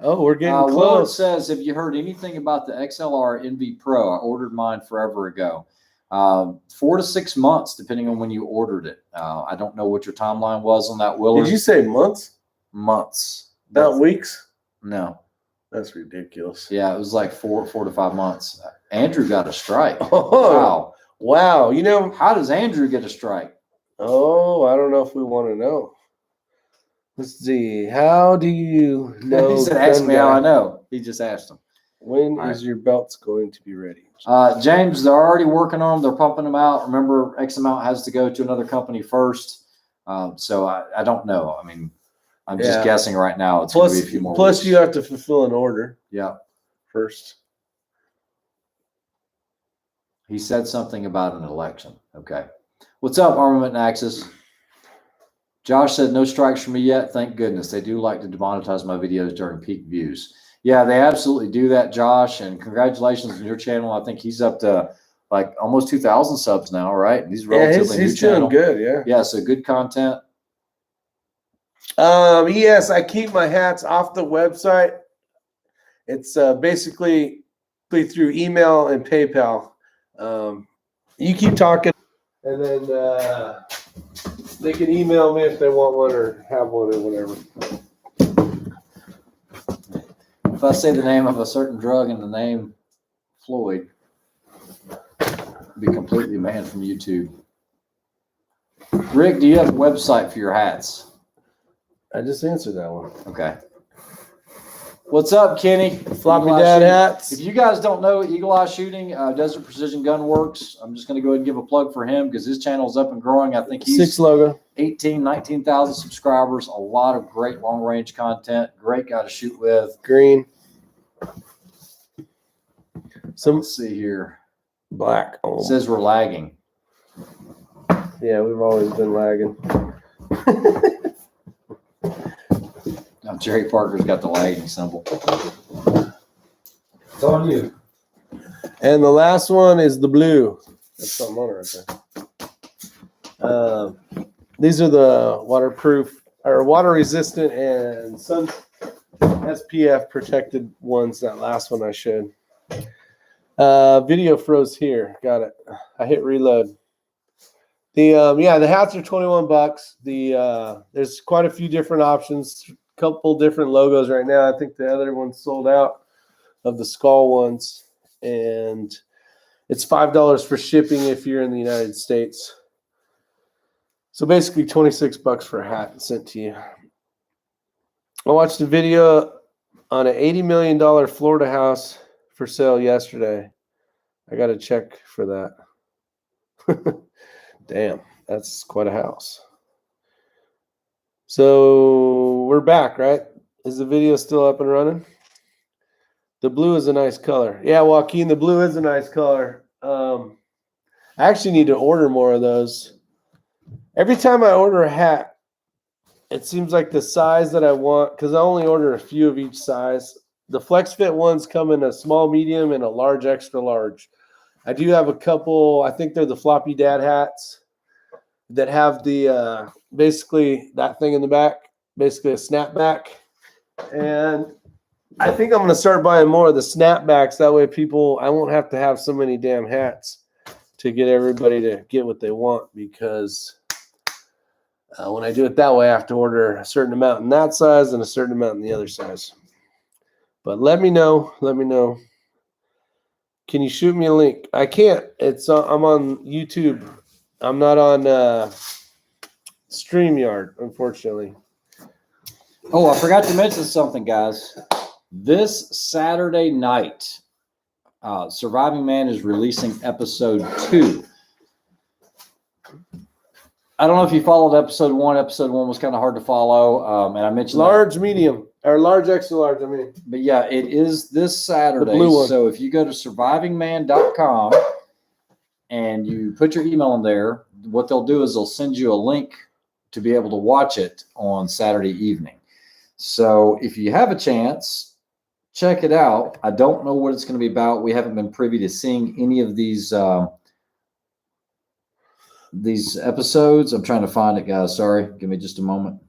Oh, we're getting close. Willard says, have you heard anything about the XLR NV Pro? I ordered mine forever ago. 4 to 6 months, depending on when you ordered it. I don't know what your timeline was on that, Willard. Did you say months? Months. Not weeks? No. That's ridiculous. Yeah, it was like 4 to 5 months. Andrew got a strike. Oh, wow. How does Andrew get a strike? Oh, I don't know if we want to know. Let's see. How do you know? He said, ask me how I know. He just asked him. When is your belts going to be ready? James, they're already working on them. They're pumping them out. Remember, X amount has to go to another company first. So I don't know. I mean, I'm just guessing right now. It's going to be a few more weeks. You have to fulfill an order. Yeah. First. He said something about an election. Okay. What's up, Armament and Axis? Josh said, no strikes for me yet. Thank goodness. They do like to demonetize my videos during peak views. Yeah, they absolutely do that, Josh. And congratulations on your channel. I think he's up to like almost 2,000 subs now, right? And he's relatively new channel. He's doing good, yeah. Yeah, so good content. Yes, I keep my hats off the website. It's basically through email and PayPal. You keep talking, and then they can email me if they want one or have one or whatever. If I say the name of a certain drug and the name Floyd, I'd be completely banned from YouTube. Rick, do you have a website for your hats? I just answered that one. Okay. What's up, Kenny? Floppy Dad hats. If you guys don't know Eagle Eye Shooting, Desert Precision Gun Works, I'm just going to go ahead and give a plug for him because his channel is up and growing. I think he's 6 logo. 19,000 subscribers. A lot of great long range content. Great guy to shoot with. Green. Let's see here. Black. It says we're lagging. Yeah, we've always been lagging. Now, Jerry Parker's got the lighting symbol. It's on you. And the last one is the blue. That's something on it right there. These are the waterproof or water resistant and sun SPF protected ones. That last one I showed. Video froze here. Got it. I hit reload. The hats are $21. There's quite a few different options. Couple different logos right now. I think the other one's sold out of the skull ones, and it's $5 for shipping if you're in the United States. So basically $26 for a hat sent to you. I watched a video on an $80 million Florida house for sale yesterday. I got to check for that. Damn, that's quite a house. So we're back, right? Is the video still up and running? The blue is a nice color. Yeah, Joaquin, the blue is a nice color. I actually need to order more of those. Every time I order a hat, it seems like the size that I want, because I only order a few of each size. The Flex Fit ones come in a small, medium, and a large, extra large. I do have a couple, I think they're the floppy dad hats that have the basically that thing in the back, basically a snapback. And I think I'm going to start buying more of the snapbacks. That way I won't have to have so many damn hats to get everybody to get what they want, because when I do it that way, I have to order a certain amount in that size and a certain amount in the other size. But let me know. Can you shoot me a link? I can't. I'm on YouTube. I'm not on StreamYard, unfortunately. Oh, I forgot to mention something, guys. This Saturday night, Surviving Man is releasing episode 2. I don't know if you followed episode 1. Episode 1 was kind of hard to follow, and I mentioned large, medium, or large, extra large. I mean, but yeah, it is this Saturday. The blue one. So if you go to survivingman.com and you put your email in there, what they'll do is they'll send you a link to be able to watch it on Saturday evening. So if you have a chance, check it out. I don't know what it's going to be about. We haven't been privy to seeing any of these episodes. I'm trying to find it, guys. Sorry. Give me just a moment.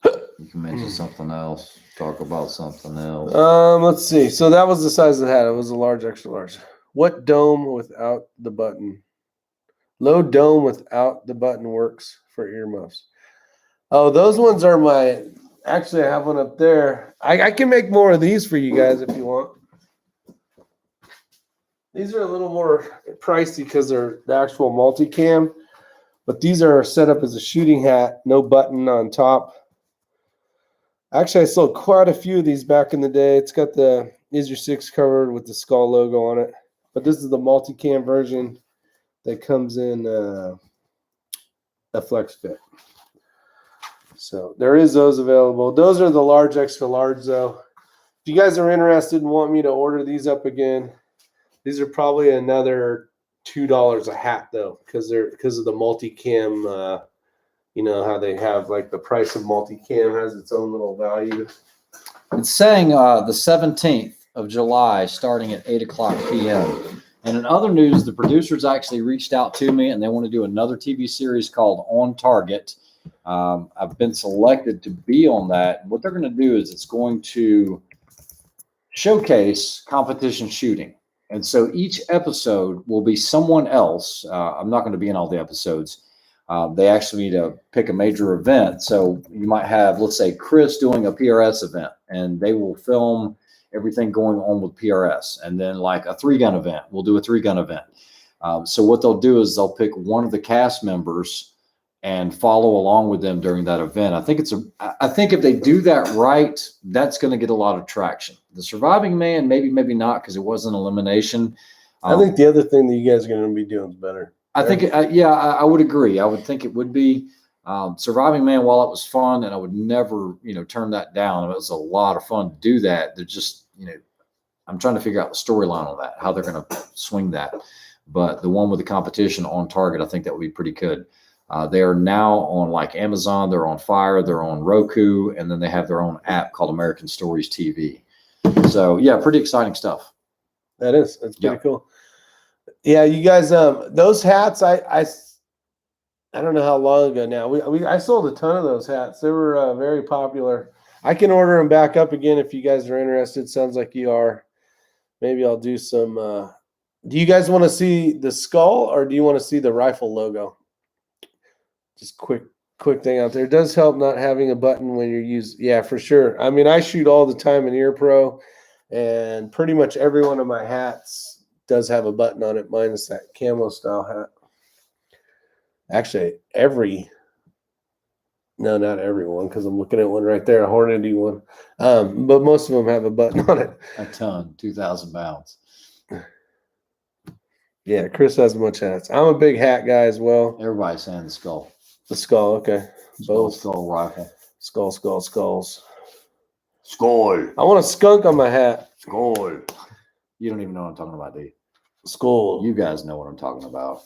You can mention something else. Talk about something else. Let's see. So that was the size of the hat. It was a large, extra large. What dome without the button? Low dome without the button works for earmuffs. Oh, those ones are my. Actually, I have one up there. I can make more of these for you guys if you want. These are a little more pricey because they're the actual multicam, but these are set up as a shooting hat, no button on top. Actually, I sold quite a few of these back in the day. It's got the Isyour6covered with the skull logo on it, but this is the multicam version that comes in a Flex Fit. So there is those available. Those are the large, extra large, though. If you guys are interested and want me to order these up again, these are probably another $2 a hat, though, because of the multicam. You know how they have like the price of multicam has its own little value. It's saying the 17th of July, starting at 8:00 p.m. And in other news, the producers actually reached out to me, and they want to do another TV series called On Target. I've been selected to be on that. What they're going to do is it's going to showcase competition shooting. And so each episode will be someone else. I'm not going to be in all the episodes. They actually need to pick a major event. So you might have, let's say, Chris doing a PRS event, and they will film everything going on with PRS. And then like a 3-gun event, we'll do a 3-gun event. So what they'll do is they'll pick one of the cast members and follow along with them during that event. I think if they do that right, that's going to get a lot of traction. The Surviving Man, maybe not, because it wasn't elimination. I think the other thing that you guys are going to be doing is better. I think, I would agree. I would think it would be Surviving Man. While it was fun, and I would never, turn that down. It was a lot of fun to do that. They're just, I'm trying to figure out the storyline on that, how they're going to swing that. But the one with the competition On Target, I think that would be pretty good. They are now on like Amazon, they're on Fire, they're on Roku, and then they have their own app called American Stories TV. So yeah, pretty exciting stuff. That is. That's pretty cool. Yeah, you guys, those hats, I don't know how long ago now. I sold a ton of those hats. They were very popular. I can order them back up again if you guys are interested. Sounds like you are. Maybe I'll do some. Do you guys want to see the skull or do you want to see the rifle logo? Just quick thing out there. It does help not having a button when you're using. Yeah, for sure. I mean, I shoot all the time in Ear Pro, and pretty much every one of my hats does have a button on it, minus that camo style hat. Actually, no, not everyone, because I'm looking at one right there, a Hornady one. But most of them have a button on it. A ton, 2,000 pounds. Yeah, Chris has a bunch of hats. I'm a big hat guy as well. Everybody's saying the skull. The skull, okay. Skull rifle. Skulls. Skull. I want a skunk on my hat. Skull. You don't even know what I'm talking about, do you? Skull. You guys know what I'm talking about.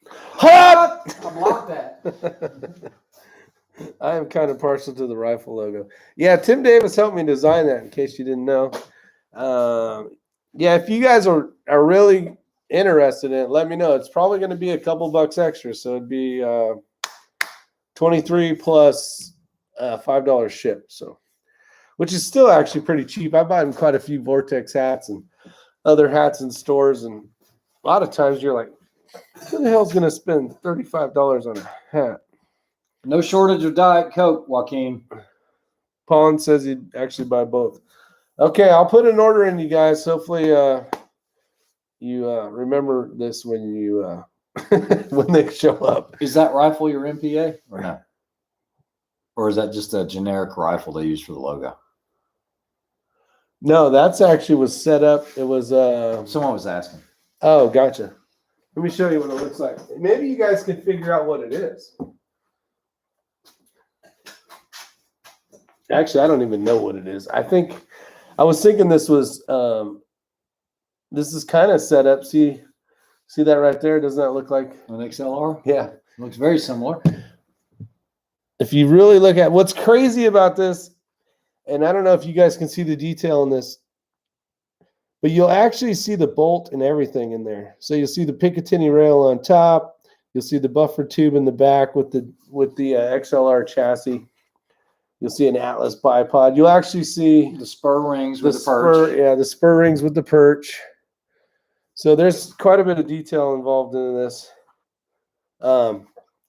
Hot! I blocked that. I am kind of partial to the rifle logo. Yeah, Tim Davis helped me design that, in case you didn't know. Yeah, if you guys are really interested in it, let me know. It's probably going to be a couple bucks extra, so it'd be $23 plus $5 ship. So, which is still actually pretty cheap. I buy quite a few Vortex hats and other hats in stores, and a lot of times you're like, who the hell's going to spend $35 on a hat? No shortage of Diet Coke, Joaquin. Pond says he'd actually buy both. Okay, I'll put an order in, you guys. Hopefully you remember this when you when they show up. Is that rifle your MPA or no? Or is that just a generic rifle they use for the logo? No, that's actually was set up. It was someone was asking. Oh, gotcha. Let me show you what it looks like. Maybe you guys can figure out what it is. Actually, I don't even know what it is. I was thinking this was this is kind of set up. See that right there? Doesn't that look like an XLR? Yeah. It looks very similar. If you really look at what's crazy about this, and I don't know if you guys can see the detail in this, but you'll actually see the bolt and everything in there. So you'll see the Picatinny rail on top. You'll see the buffer tube in the back with the XLR chassis. You'll see an Atlas bipod. You'll actually see the spur rings with the perch. Yeah, the spur rings with the perch. So there's quite a bit of detail involved in this.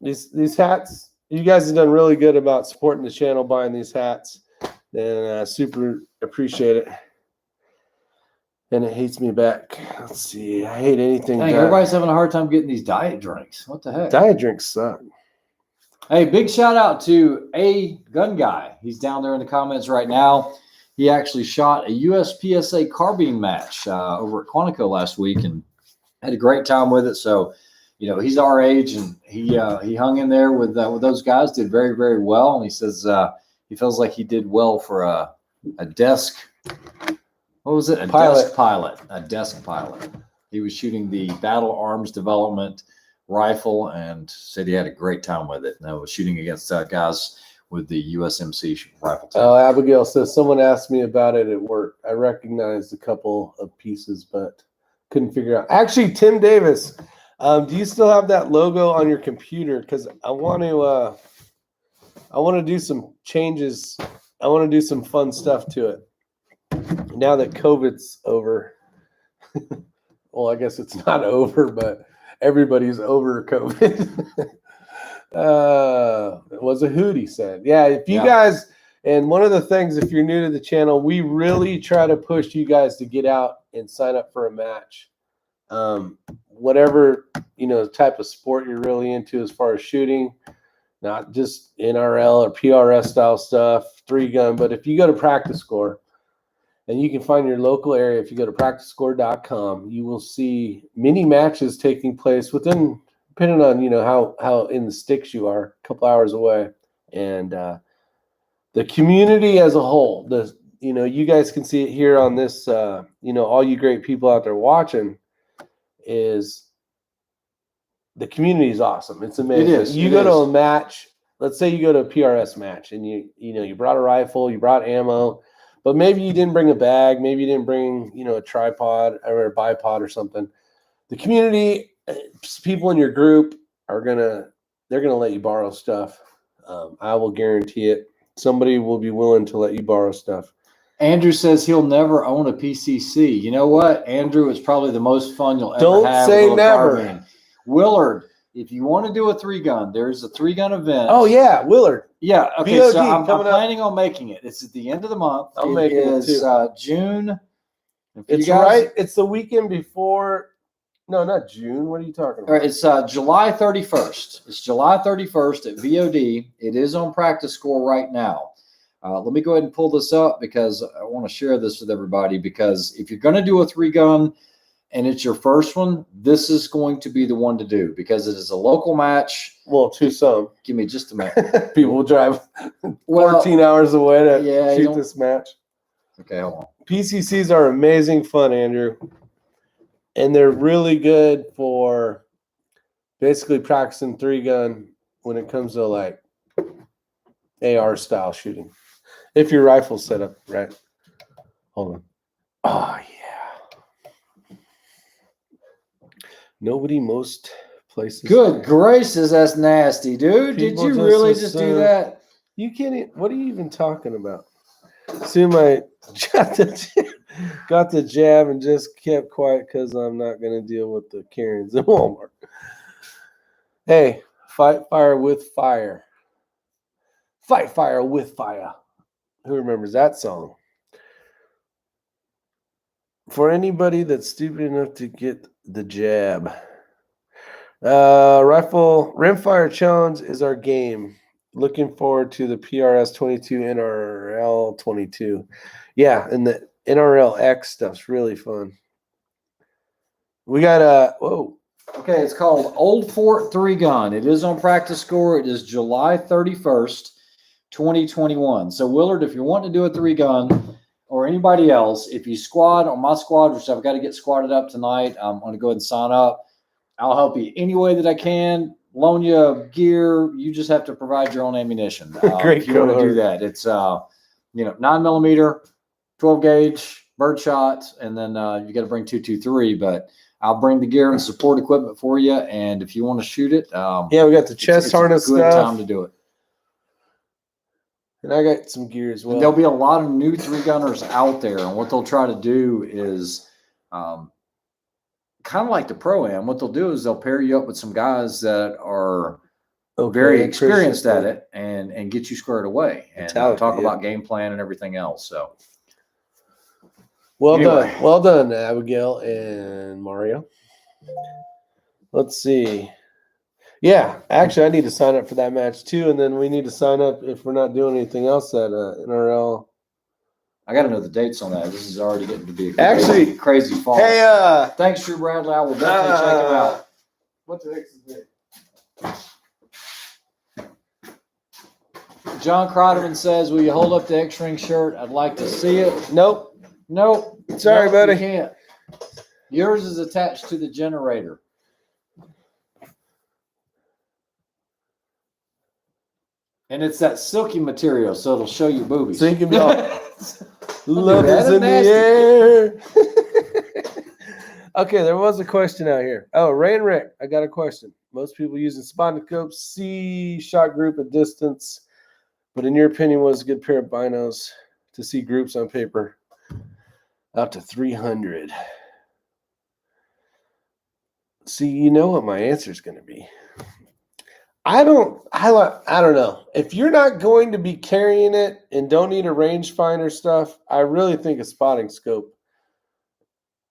These hats, you guys have done really good about supporting the channel, buying these hats, and super appreciate it. And it hates me back. Let's see. I hate anything. Dang, everybody's having a hard time getting these diet drinks. What the heck? Diet drinks suck. Hey, big shout out to A Gun Guy. He's down there in the comments right now. He actually shot a USPSA carbine match over at Quantico last week and had a great time with it. So, you know, he's our age, and he hung in there with those guys, did very, very well. And he says he feels like he did well for a desk. What was it? A desk pilot. A desk pilot. He was shooting the Battle Arms Development rifle and said he had a great time with it. And I was shooting against guys with the USMC rifle team. Oh, Abigail says someone asked me about it at work. I recognized a couple of pieces, but couldn't figure out. Actually, Tim Davis, do you still have that logo on your computer? Because I want to do some changes. I want to do some fun stuff to it. Now that COVID's over. Well, I guess it's not over, but everybody's over COVID. It was a hoot, he said. Yeah, if you guys, and one of the things, if you're new to the channel, we really try to push you guys to get out and sign up for a match. Whatever, type of sport you're really into as far as shooting, not just NRL or PRS style stuff, 3-gun, but if you go to Practice Score, and you can find your local area. If you go to practicescore.com, you will see many matches taking place within, depending on, how in the sticks you are, a couple hours away. And the community as a whole, you guys can see it here on this, all you great people out there watching, is the community is awesome. It's amazing. It is. You go to a match. Let's say you go to a PRS match, and you brought a rifle, you brought ammo, but maybe you didn't bring a bag, maybe you didn't bring a tripod or a bipod or something. The community, people in your group they're gonna let you borrow stuff. I will guarantee it. Somebody will be willing to let you borrow stuff. Andrew says he'll never own a PCC. You know what, Andrew? It's probably the most fun you'll ever Don't have. say with a never. carbine. Willard, if you want to do a 3-gun, there's a 3-gun event. Oh yeah, Willard. Yeah. Okay. VOD So I'm coming up. planning on making it. It's at the end of the month. I'm making it too. June. It's right. It's the weekend before. No, not June. What are you talking about? All right, it's July 31st. It's July 31st at VOD. It is on practice score right now. Let me go ahead and pull this up because I want to share this with everybody, because if you're going to do a 3-gun and it's your first one, this is going to be the one to do because it is a local match. Well, to some. Give me just a minute. People will drive 14 hours away to shoot this match. Okay, hold on. PCCs are amazing fun, Andrew. And they're really good for basically practicing 3-gun when it comes to like AR style shooting. If your rifle's set up right. Hold on. Oh yeah. Nobody most places. Good gracious, that's nasty, dude. People Did you really just do that? You can't. What are you even talking about? Soon I got the jab and just kept quiet because I'm not going to deal with the Karens in Walmart. Hey, fight fire with fire. Fight fire with fire. Who remembers that song? For anybody that's stupid enough to get the jab. Rifle Rimfire Challenge is our game. Looking forward to the PRS 22 NRL 22. Yeah, and the NRL X stuff's really fun. We got whoa. Okay, it's called Old Fort 3-Gun. It is on practice score. It is July 31st, 2021. So Willard, if you're wanting to do a 3-gun, or anybody else, if you squad on my squad, which I've got to get squatted up tonight, I'm going to go ahead and sign up. I'll help you any way that I can. Loan you gear. You just have to provide your own ammunition. Great. If you want to do that, it's 9mm, 12 gauge, birdshot, and then you got to bring 223. But I'll bring the gear and support equipment for you. And if you want to shoot it, yeah, we got the chest harness it's a good stuff. time to do it. And I got some gear as well. And there'll be a lot of new 3-gunners out there, and what they'll try to do is kind of like the Pro-Am. What they'll do is they'll pair you up with some guys that are very experienced at it and get you squared away and talk about game plan and everything else. So, well done, Abigail and Mario. Let's see. Yeah, actually, I need to sign up for that match too, and then we need to sign up if we're not doing anything else at NRL. I got to know the dates on that. This is already getting to be a crazy fall. Hey, thanks, Drew Bradley. I will definitely check it out. What the heck's it? John Croderman says, "Will you hold up the X-Ring shirt? I'd like to see it." Nope. Sorry, buddy. You can't. Yours is attached to the generator. And it's that silky material, so it'll show you boobies. So you can be all, love is in the air. Okay, there was a question out here. Oh, Ray and Rick, I got a question. Most people using spotting scopes see shot group at distance, but in your opinion, what is a good pair of binos to see groups on paper out to 300? See, you know what my answer is going to be. I don't know. If you're not going to be carrying it and don't need a rangefinder stuff, I really think a spotting scope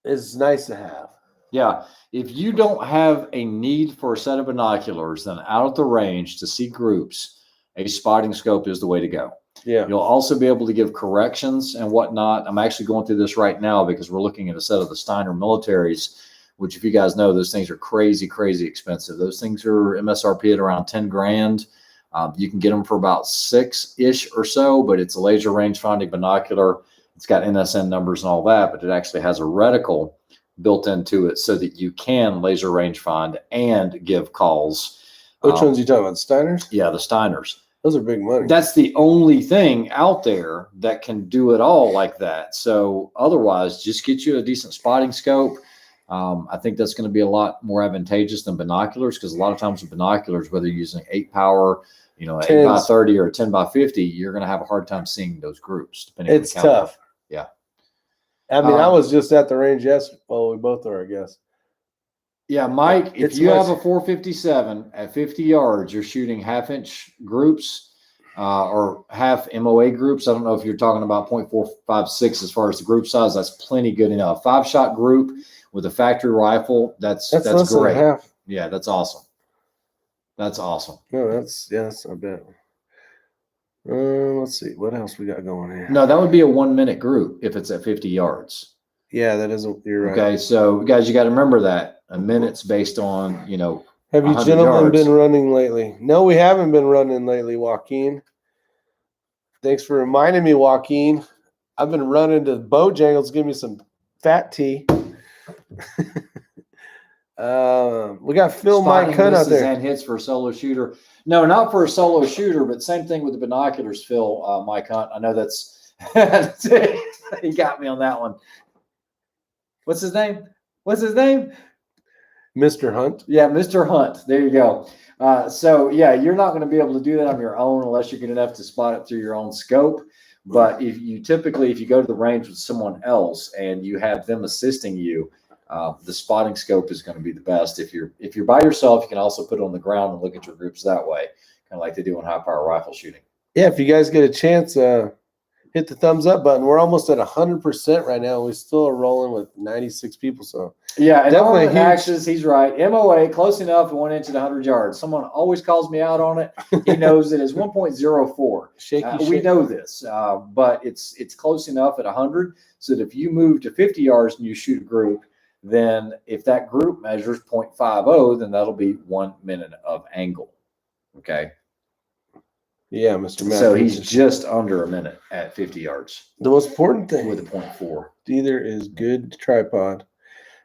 is nice to have. Yeah. If you don't have a need for a set of binoculars, then out at the range to see groups, a spotting scope is the way to go. Yeah. You'll also be able to give corrections and whatnot. I'm actually going through this right now because we're looking at a set of the Steiner militaries, which, if you guys know, those things are crazy, crazy expensive. Those things are MSRP at around 10 grand. You can get them for about 6-ish or so, but it's a laser range finding binocular. It's got NSN numbers and all that, but it actually has a reticle built into it so that you can laser range find and give calls. Which ones you talking about? Steiners? Yeah, the Steiners. Those are big money. That's the only thing out there that can do it all like that. So otherwise, just get you a decent spotting scope. I think that's going to be a lot more advantageous than binoculars, because a lot of times with binoculars, whether you're using 8 power, 8 by 30 or 10 by 50, you're going to have a hard time seeing those groups. It's tough. Yeah. I mean, I was just at the range yesterday. Well, we both are, I guess. Yeah, Mike, if you have a 457 at 50 yards, you're shooting half-inch groups or half MOA groups. I don't know if you're talking about 0.456 as far as the group size. That's plenty good enough. 5-shot group with a factory rifle, that's great. Half. Yeah, that's awesome. That's awesome. No, that's I bet. Let's see what else we got going here. No, that would be a 1-minute group if it's at 50 yards. Yeah, that isn't. You're right. Okay, so guys, you got to remember that a minute's based on Have you gentlemen been running lately? No, we haven't been running lately, Joaquin. Thanks for reminding me, Joaquin. I've been running to Bojangles. Give me some fat tea. We got Phil Mike Hunt out there. And hits for a solo shooter. No, not for a solo shooter, but same thing with the binoculars, Phil Mike Hunt. I know that's he got me on that one. What's his name? Mr. Hunt. Yeah, Mr. Hunt. There you go. So yeah, you're not going to be able to do that on your own unless you're good enough to spot it through your own scope. But if you go to the range with someone else and you have them assisting you, the spotting scope is going to be the best. If you're by yourself, you can also put it on the ground and look at your groups that way, kind of like they do on high power rifle shooting. Yeah, if you guys get a chance, hit the thumbs up button. We're almost at 100% right now. We still are rolling with 96 people. So yeah, and definitely Axis, he's right. MOA close enough, 1 inch at 100 yards. Someone always calls me out on it. He knows it is 1.04. Shaky. We know this, but it's close enough at 100 so that if you move to 50 yards and you shoot a group, then if that group measures 0.50, then that'll be 1 minute of angle. Okay. Yeah, Mr. Matt. So he's just under a minute at 50 yards. The most important thing with a 0.4 either is good tripod.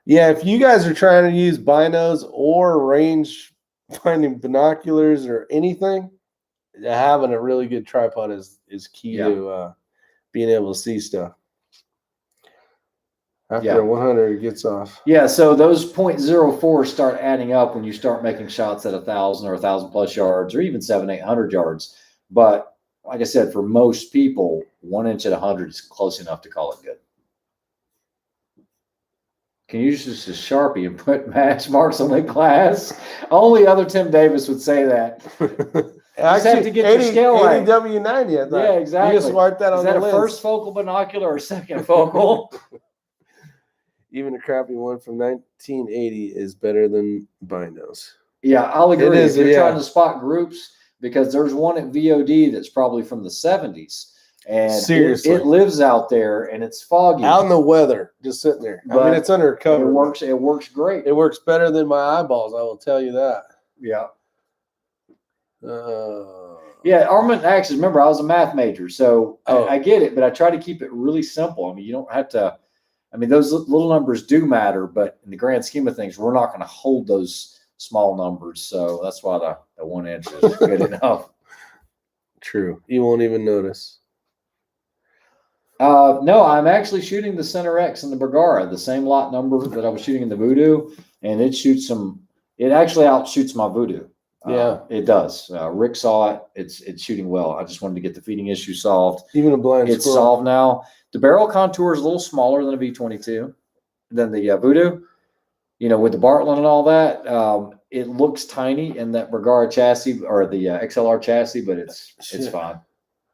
Yeah, if you guys are trying to use binos or range finding binoculars or anything, having a really good tripod is key to being able to see stuff. After 100, it gets off. Yeah, so those 0.04 start adding up when you start making shots at 1,000 or 1,000 plus yards, or even 700-800 yards. But like I said, for most people, 1 inch at 100 is close enough to call it good. Can you use just a Sharpie and put match marks on the glass? Only other Tim Davis would say that. I just have to get your scale right. W90, I thought. Yeah, exactly. You just mark that on the list. Is that a first focal binocular or second focal? Even a crappy one from 1980 is better than binos. Yeah, I'll agree. If you're trying to spot groups, because there's one at VOD that's probably from the 70s. And seriously, it lives out there and it's foggy. Out in the weather, just sitting there. I mean, it's under cover. It works great. It works better than my eyeballs, I will tell you that. Yeah. Yeah, Armament Axis. Remember, I was a math major, so I get it, but I try to keep it really simple. I mean, you don't have to. I mean, those little numbers do matter, but in the grand scheme of things, we're not going to hold those small numbers. So that's why the 1 inch is good enough. True. You won't even notice. No, I'm actually shooting the Center X in the Bergara, the same lot number that I was shooting in the Voodoo, and it actually outshoots my Voodoo. Yeah, it does. Rick saw it. It's shooting well. I just wanted to get the feeding issue solved. Even a blind It's solved now. The barrel contour is a little smaller than a V22, than the Voodoo. With the Bartlett and all that, it looks tiny in that Bergara chassis or the XLR chassis, but it's fine.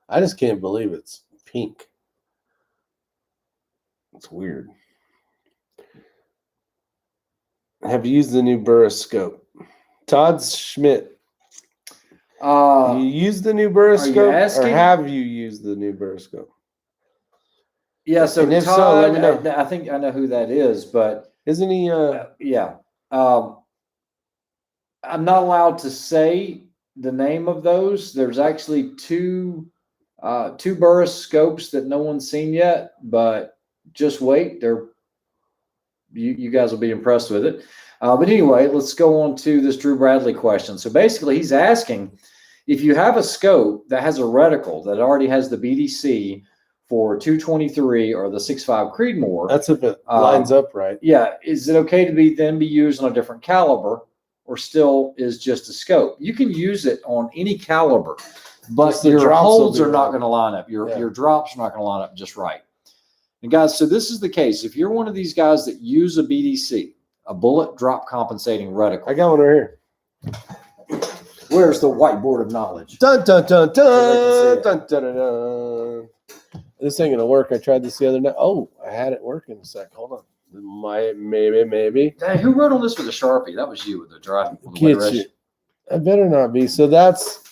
I just can't believe it's pink. It's weird. Have you used the new Burris scope? Todd Schmidt. You used the new Burris scope, or have you used the new Burris scope? Yeah, so Todd, so, let me know. I think I know who that is, but isn't he? Yeah. I'm not allowed to say the name of those. There's actually two Burris scopes that no one's seen yet, but just wait. They're you guys will be impressed with it. But anyway, let's go on to this Drew Bradley question. So basically, he's asking if you have a scope that has a reticle that already has the BDC for 223 or the 6.5 Creedmoor. That's if it lines up right. Yeah. Is it okay to be used on a different caliber, or still is just a scope? You can use it on any caliber, but your holds are not going to line up. Your drops are not going to line up just right. And guys, so this is the case. If you're one of these guys that use a BDC, a bullet drop compensating reticle. I got one right here. Where's the whiteboard of knowledge? Dun, dun, dun, dun, dun, dun, dun, dun. This ain't gonna work. I tried this the other night. Oh, I had it working a sec. Hold on. Maybe. Dang, who wrote on this with a Sharpie? That was you with the dry. I better not be. So that's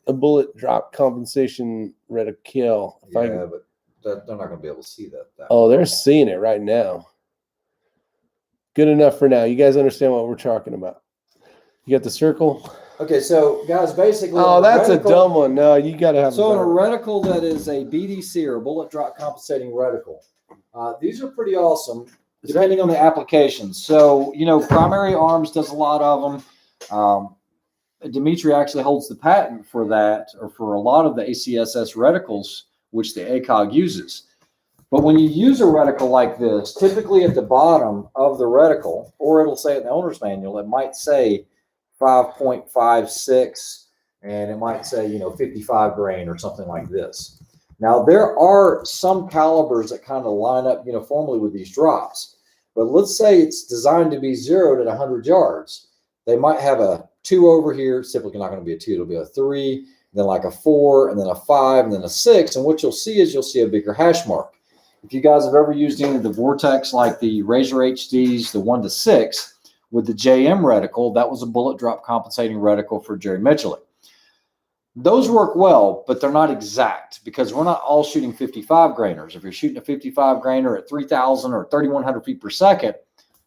a bullet drop compensation reticle. But they're not going to be able to see that. Oh, they're seeing it right now. Good enough for now. You guys understand what we're talking about. You got the circle? Okay, so guys, basically. Oh, that's a dumb one. No, you got to have. So on a reticle that is a BDC or a bullet drop compensating reticle, these are pretty awesome, depending on the application. So, Primary Arms does a lot of them. Dimitri actually holds the patent for that, or for a lot of the ACSS reticles, which the ACOG uses. But when you use a reticle like this, typically at the bottom of the reticle, or it'll say in the owner's manual, it might say 5.56, and it might say, 55 grain or something like this. Now, there are some calibers that kind of line up uniformly with these drops, but let's say it's designed to be zeroed at 100 yards. They might have a 2 over here. It's typically not going to be a 2. It'll be a 3, then like a 4, and then a 5, and then a 6. And what you'll see is a bigger hash mark. If you guys have ever used any of the Vortex, like the Razor HDs, the 1 to 6, with the JM reticle, that was a bullet drop compensating reticle for Jerry Mitchell. Those work well, but they're not exact because we're not all shooting 55 grainers. If you're shooting a 55 grainer at 3,000 or 3,100 feet per second,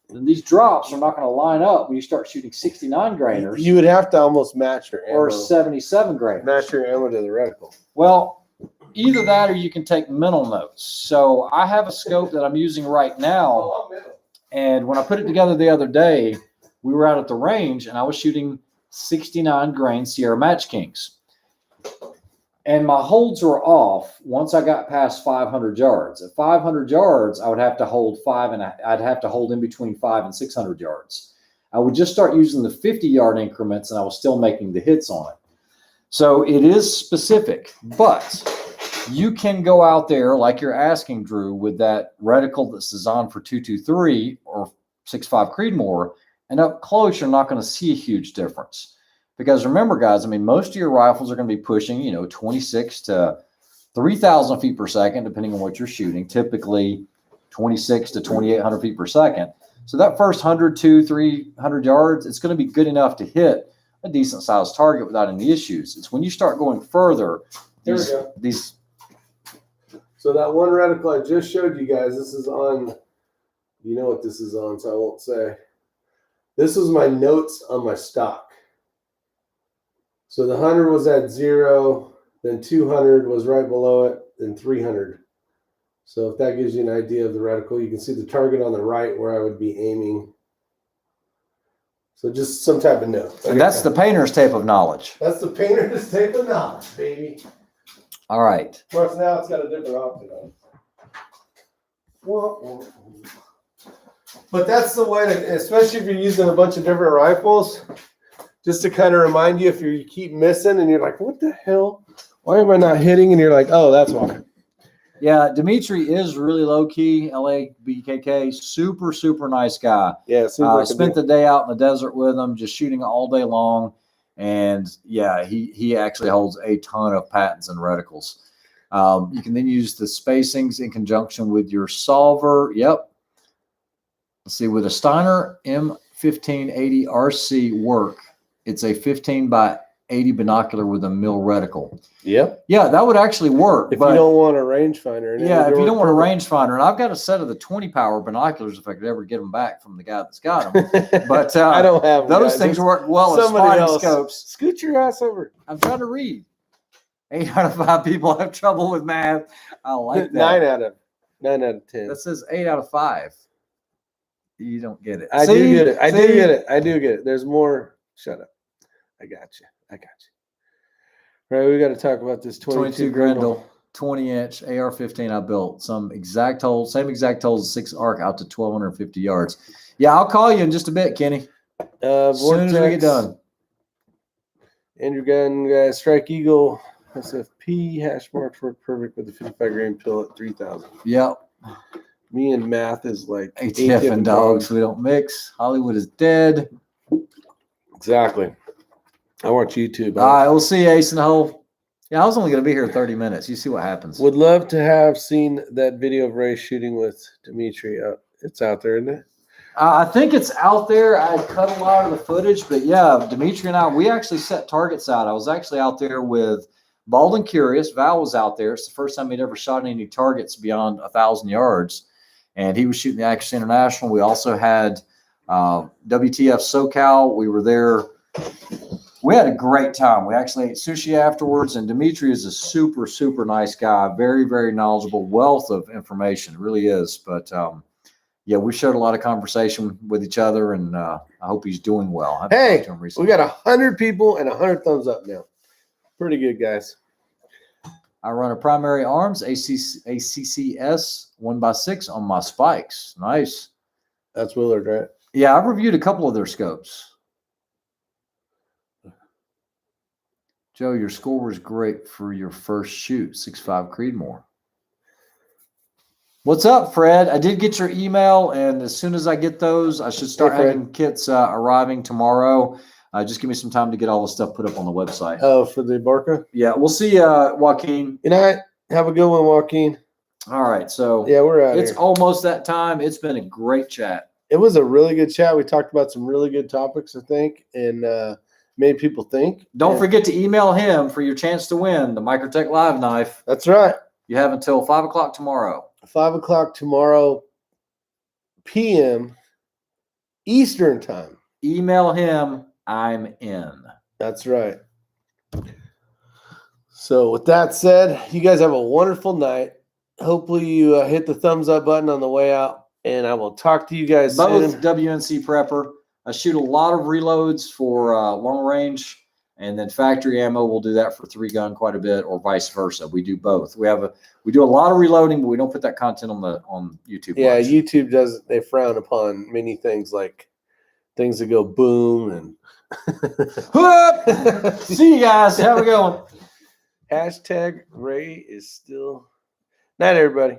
then these drops are not going to line up when you start shooting 69 grainers. You would have to almost match your ammo. Or 77 grainers. Match your ammo to the reticle. Well, either that or you can take mental notes. So I have a scope that I'm using right now. And when I put it together the other day, we were out at the range and I was shooting 69 grain Sierra Match Kings. And my holds were off once I got past 500 yards. At 500 yards, I would have to hold I'd have to hold in between 500 and 600 yards. I would just start using the 50-yard increments, and I was still making the hits on it. So it is specific, but you can go out there like you're asking, Drew, with that reticle that's designed for 223 or 6.5 Creedmoor, and up close, you're not going to see a huge difference. Because remember, guys, most of your rifles are going to be pushing, 26 to 3,000 feet per second, depending on what you're shooting, typically 26 to 2,800 feet per second. So that first 100, 200, 300 yards, it's going to be good enough to hit a decent sized target without any issues. It's when you start going further, these. So that one reticle I just showed you guys, this is on, you know what this is on, so I won't say. This was my notes on my stock. So the 100 was at 0, then 200 was right below it, then 300. So if that gives you an idea of the reticle, you can see the target on the right where I would be aiming. So just some type of note. And that's the painter's tape of knowledge. That's the painter's tape of knowledge, baby. All right. Of course, now it's got a different optic on it. But that's the way to, especially if you're using a bunch of different rifles, just to kind of remind you if you keep missing and you're like, what the hell? Why am I not hitting? And you're like, oh, that's why. Yeah, Dimitri is really low key, LA BKK, super, super nice guy. Yeah, spent the day out in the desert with him, just shooting all day long. And yeah, he actually holds a ton of patents and reticles. You can then use the spacings in conjunction with your solver. Yep. Let's see, with a Steiner M1580 RC work, it's a 15 by 80 binocular with a mil reticle. Yep. Yeah, that would actually work. If you don't want a rangefinder. Yeah, if you don't want a rangefinder. And I've got a set of the 20 power binoculars if I could ever get them back from the guy that's got them. But I don't have them, those things work well as spotting scopes. Scoot your ass over. I'm trying to read. 8 out of 5 people have trouble with math. I like that. 9 out of 10. That says 8 out of 5. You don't get it. I do get it. I do get it. I do get it. There's more. Shut up. I got you. I got you. Right, we got to talk about this 22 Grendel, 20-inch AR-15 I built. Some exact holes, same exact holes, 6 arc out to 1,250 yards. Yeah, I'll call you in just a bit, Kenny. As soon as we get done. Andrew Gunn, Strike Eagle, SFP, hash marks work perfect with the 55 grain pill at 3,000. Yep. Me and math is like ATF and dogs. We don't mix. Hollywood is dead. Exactly. I watch YouTube. All right, we'll see you, Ace in the hole. Yeah, I was only going to be here 30 minutes. You see what happens. Would love to have seen that video of Ray shooting with Dimitri. It's out there, isn't it? I think it's out there. I cut a lot of the footage, but yeah, Dimitri and I, we actually set targets out. I was actually out there with Bald and Curious. Val was out there. It's the first time he'd ever shot any targets beyond 1,000 yards, and he was shooting the Accuracy International. We also had WTF SoCal. We were there. We had a great time. We actually ate sushi afterwards, and Dimitri is a super, super nice guy. Very, very knowledgeable, wealth of information. It really is. But yeah, we shared a lot of conversation with each other, and I hope he's doing well. Hey, we got 100 people and 100 thumbs up now. Pretty good, guys. I run a primary arms, ACCS 1x6 on my spikes. Nice. That's Willard, right? Yeah, I've reviewed a couple of their scopes. Joe, your score was great for your first shoot, 6.5 Creedmoor. What's up, Fred? I did get your email, and as soon as I get those, I should start having kits arriving tomorrow. Just give me some time to get all the stuff put up on the website. Oh, for the Barca? Yeah, we'll see you, Joaquin. Good night. Have a good one, Joaquin. All right, so yeah, we're out. It's almost that time. It's been a great chat. It was a really good chat. We talked about some really good topics, I think, and made people think. Don't forget to email him for your chance to win the Microtech Live Knife. That's right. You have until 5 o'clock tomorrow. 5 o'clock tomorrow p.m. Eastern time. Email him. I'm in. That's right. So with that said, you guys have a wonderful night. Hopefully you hit the thumbs up button on the way out, and I will talk to you guys both soon. WNC Prepper. I shoot a lot of reloads for long range, and then factory ammo. We'll do that for 3-gun quite a bit, or vice versa. We do both. We do a lot of reloading, but we don't put that content on YouTube. Yeah, much. YouTube does. They frown upon many things, like things that go boom and. See you guys. Have a good one. Hashtag Ray is still. Night, everybody.